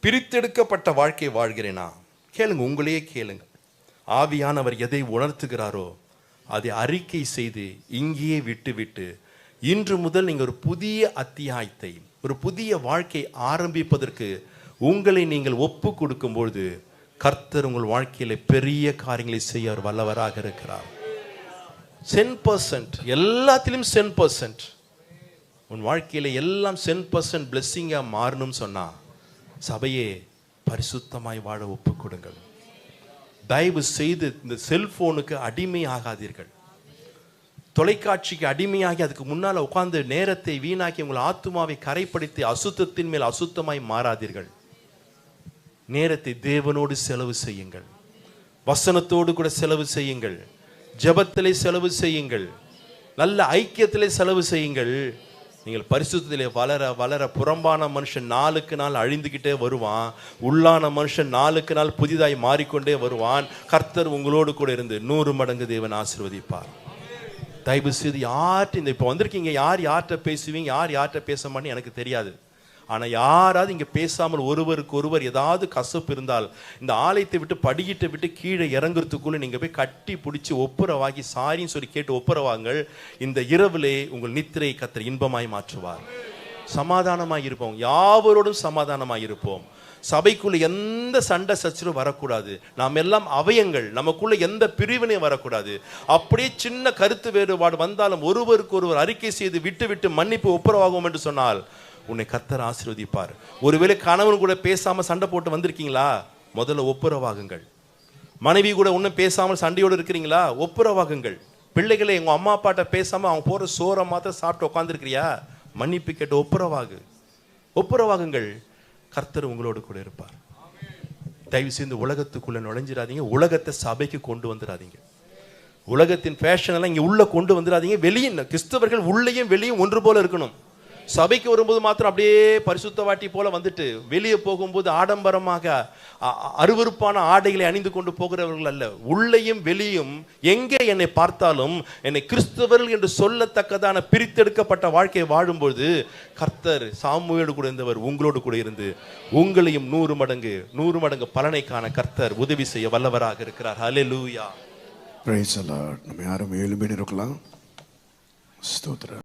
S1: பிரித்தெடுக்கப்பட்ட வாழ்க்கை வாழ்கிறேனா? கேளுங்க, உங்களையே கேளுங்க. ஆவியானவர் எதை உணர்த்துகிறாரோ அதை அறிக்கை செய்து இங்கேயே விட்டு இன்று முதல் நீங்கள் ஒரு புதிய அத்தியாயத்தை, ஒரு புதிய வாழ்க்கை ஆரம்பிப்பதற்கு உங்களை நீங்கள் ஒப்பு கொடுக்கும்பொழுது கர்த்தர் உங்கள் வாழ்க்கையில பெரிய காரியங்களை செய்ய அவர் வல்லவராக இருக்கிறார். 10%, எல்லாத்திலும் 10%. உன் வாழ்க்கையில எல்லாம் 10% பிளெஸ்ஸிங்காக மாறணும்னு சொன்னா சபையே பரிசுத்தமாய் வாழ ஒப்பு கொடுங்கள். தயவு செய்து இந்த செல்போனுக்கு அடிமை ஆகாதீர்கள். தொலைக்காட்சிக்கு அடிமையாகி அதுக்கு முன்னால் உட்கார்ந்து நேரத்தை வீணாக்கி உங்கள் ஆத்துமாவை கரைப்படுத்தி அசுத்தத்தின் மேல் அசுத்தமாய் மாறாதீர்கள். நேரத்தை தேவனோடு செலவு செய்யுங்கள். வசனத்தோடு கூட செலவு செய்யுங்கள். ஜெபத்திலே செலவு செய்யுங்கள். நல்ல ஐக்கியத்திலே செலவு செய்யுங்கள். நீங்கள் பரிசுத்தத்திலே வளர வளர புறம்பான மனுஷன் நாளுக்கு நாள் அழிந்துக்கிட்டே வருவான். உள்ளான மனுஷன் நாளுக்கு நாள் புதிதாய் மாறிக்கொண்டே வருவான். கர்த்தர் உங்களோடு கூட இருந்து 100 மடங்கு தேவன் ஆசீர்வதிப்பார். தயவு செய்து யார்கிட்ட இந்த இப்போ வந்திருக்கீங்க, யார்கிட்ட பேசுவீங்க, யார்கிட்ட பேச மாட்டேன்னு எனக்கு தெரியாது. ஆனால் யாராவது இங்கே பேசாமல் ஒருவருக்கு ஒருவர் ஏதாவது கசப்பு இருந்தால் இந்த ஆலயத்தை விட்டு படிக்கிட்ட விட்டு கீழே இறங்குறதுக்குள்ளே நீங்கள் போய் கட்டி பிடிச்சி ஒப்புரவாகி சாரின்னு சொல்லி கேட்டு ஒப்புரவாங்கள். இந்த இரவிலே உங்கள் நித்திரை கர்த்தர் இன்பமாய் மாற்றுவார். சமாதானமாய் இருப்போம், யாவரோடும் சமாதானமாய் இருப்போம். சபைக்குள்ள எந்த சண்டை சச்சரவு வரக்கூடாது. நாம் எல்லாம் அவயங்கள், நமக்குள்ள எந்த பிரிவினையும் வரக்கூடாது. அப்படியே சின்ன கருத்து வேறுபாடு வந்தாலும் ஒருவருக்கு ஒருவர் அறிக்கை செய்து விட்டு மன்னிப்பு ஒப்புரவாகும் என்று சொன்னால் உன்னை கர்த்தர் ஆசீர்வதிப்பார். ஒருவேளை கணவன் கூட பேசாம சண்டை போட்டு வந்திருக்கீங்களா, முதல்ல ஒப்புரவாகுங்கள். மனைவி கூட ஒன்றும் பேசாமல் சண்டையோடு இருக்கிறீங்களா, ஒப்புரவாகுங்கள். பிள்ளைகளை உங்க அம்மா அப்பாட்ட பேசாம அவங்க போற சோறை மாத்திரம் சாப்பிட்டு உட்காந்துருக்கிறியா, மன்னிப்பு கேட்டு ஒப்புரவாகுங்கள். கர்த்தர் உங்களோடு கூட இருப்பார். தயவு செய்து உலகத்துக்குள்ள நுழைஞ்சிடாதீங்க. உலகத்தை சபைக்கு கொண்டு வந்துடாதீங்க. உலகத்தின் ஃபேஷன் எல்லாம் இங்க உள்ள கொண்டு வந்துடாதீங்க. வெளியே கிறிஸ்தவர்கள் உள்ளேயும் வெளியும் ஒன்று போல இருக்கணும். சபைக்கு வரும்போது மாத்திரம் அப்படியே பரிசுத்தவாட்டி போல வந்துட்டு வெளியே போகும்போது ஆடம்பரமாக அருவருப்பான ஆடைகளை அணிந்து கொண்டு போகிறவர்கள் அல்ல. உள்ளேயும் வெளியும் எங்கே என்னை பார்த்தாலும் என்னை கிறிஸ்தவர்கள் என்று சொல்லத்தக்கதான பிரித்தெடுக்கப்பட்ட வாழ்க்கையை வாழும்போது கர்த்தர் சாமுவேலோடு கூட இருந்தவர் உங்களோடு கூட இருந்து உங்களையும் 100 மடங்கு பலனை காண கர்த்தர் உதவி செய்ய வல்லவராக இருக்கிறார். ஹல்லேலூயா.
S3: Praise the Lord. நம்ம யாரும் எழும்பி நிற்கலாம். ஸ்தோத்திரம்.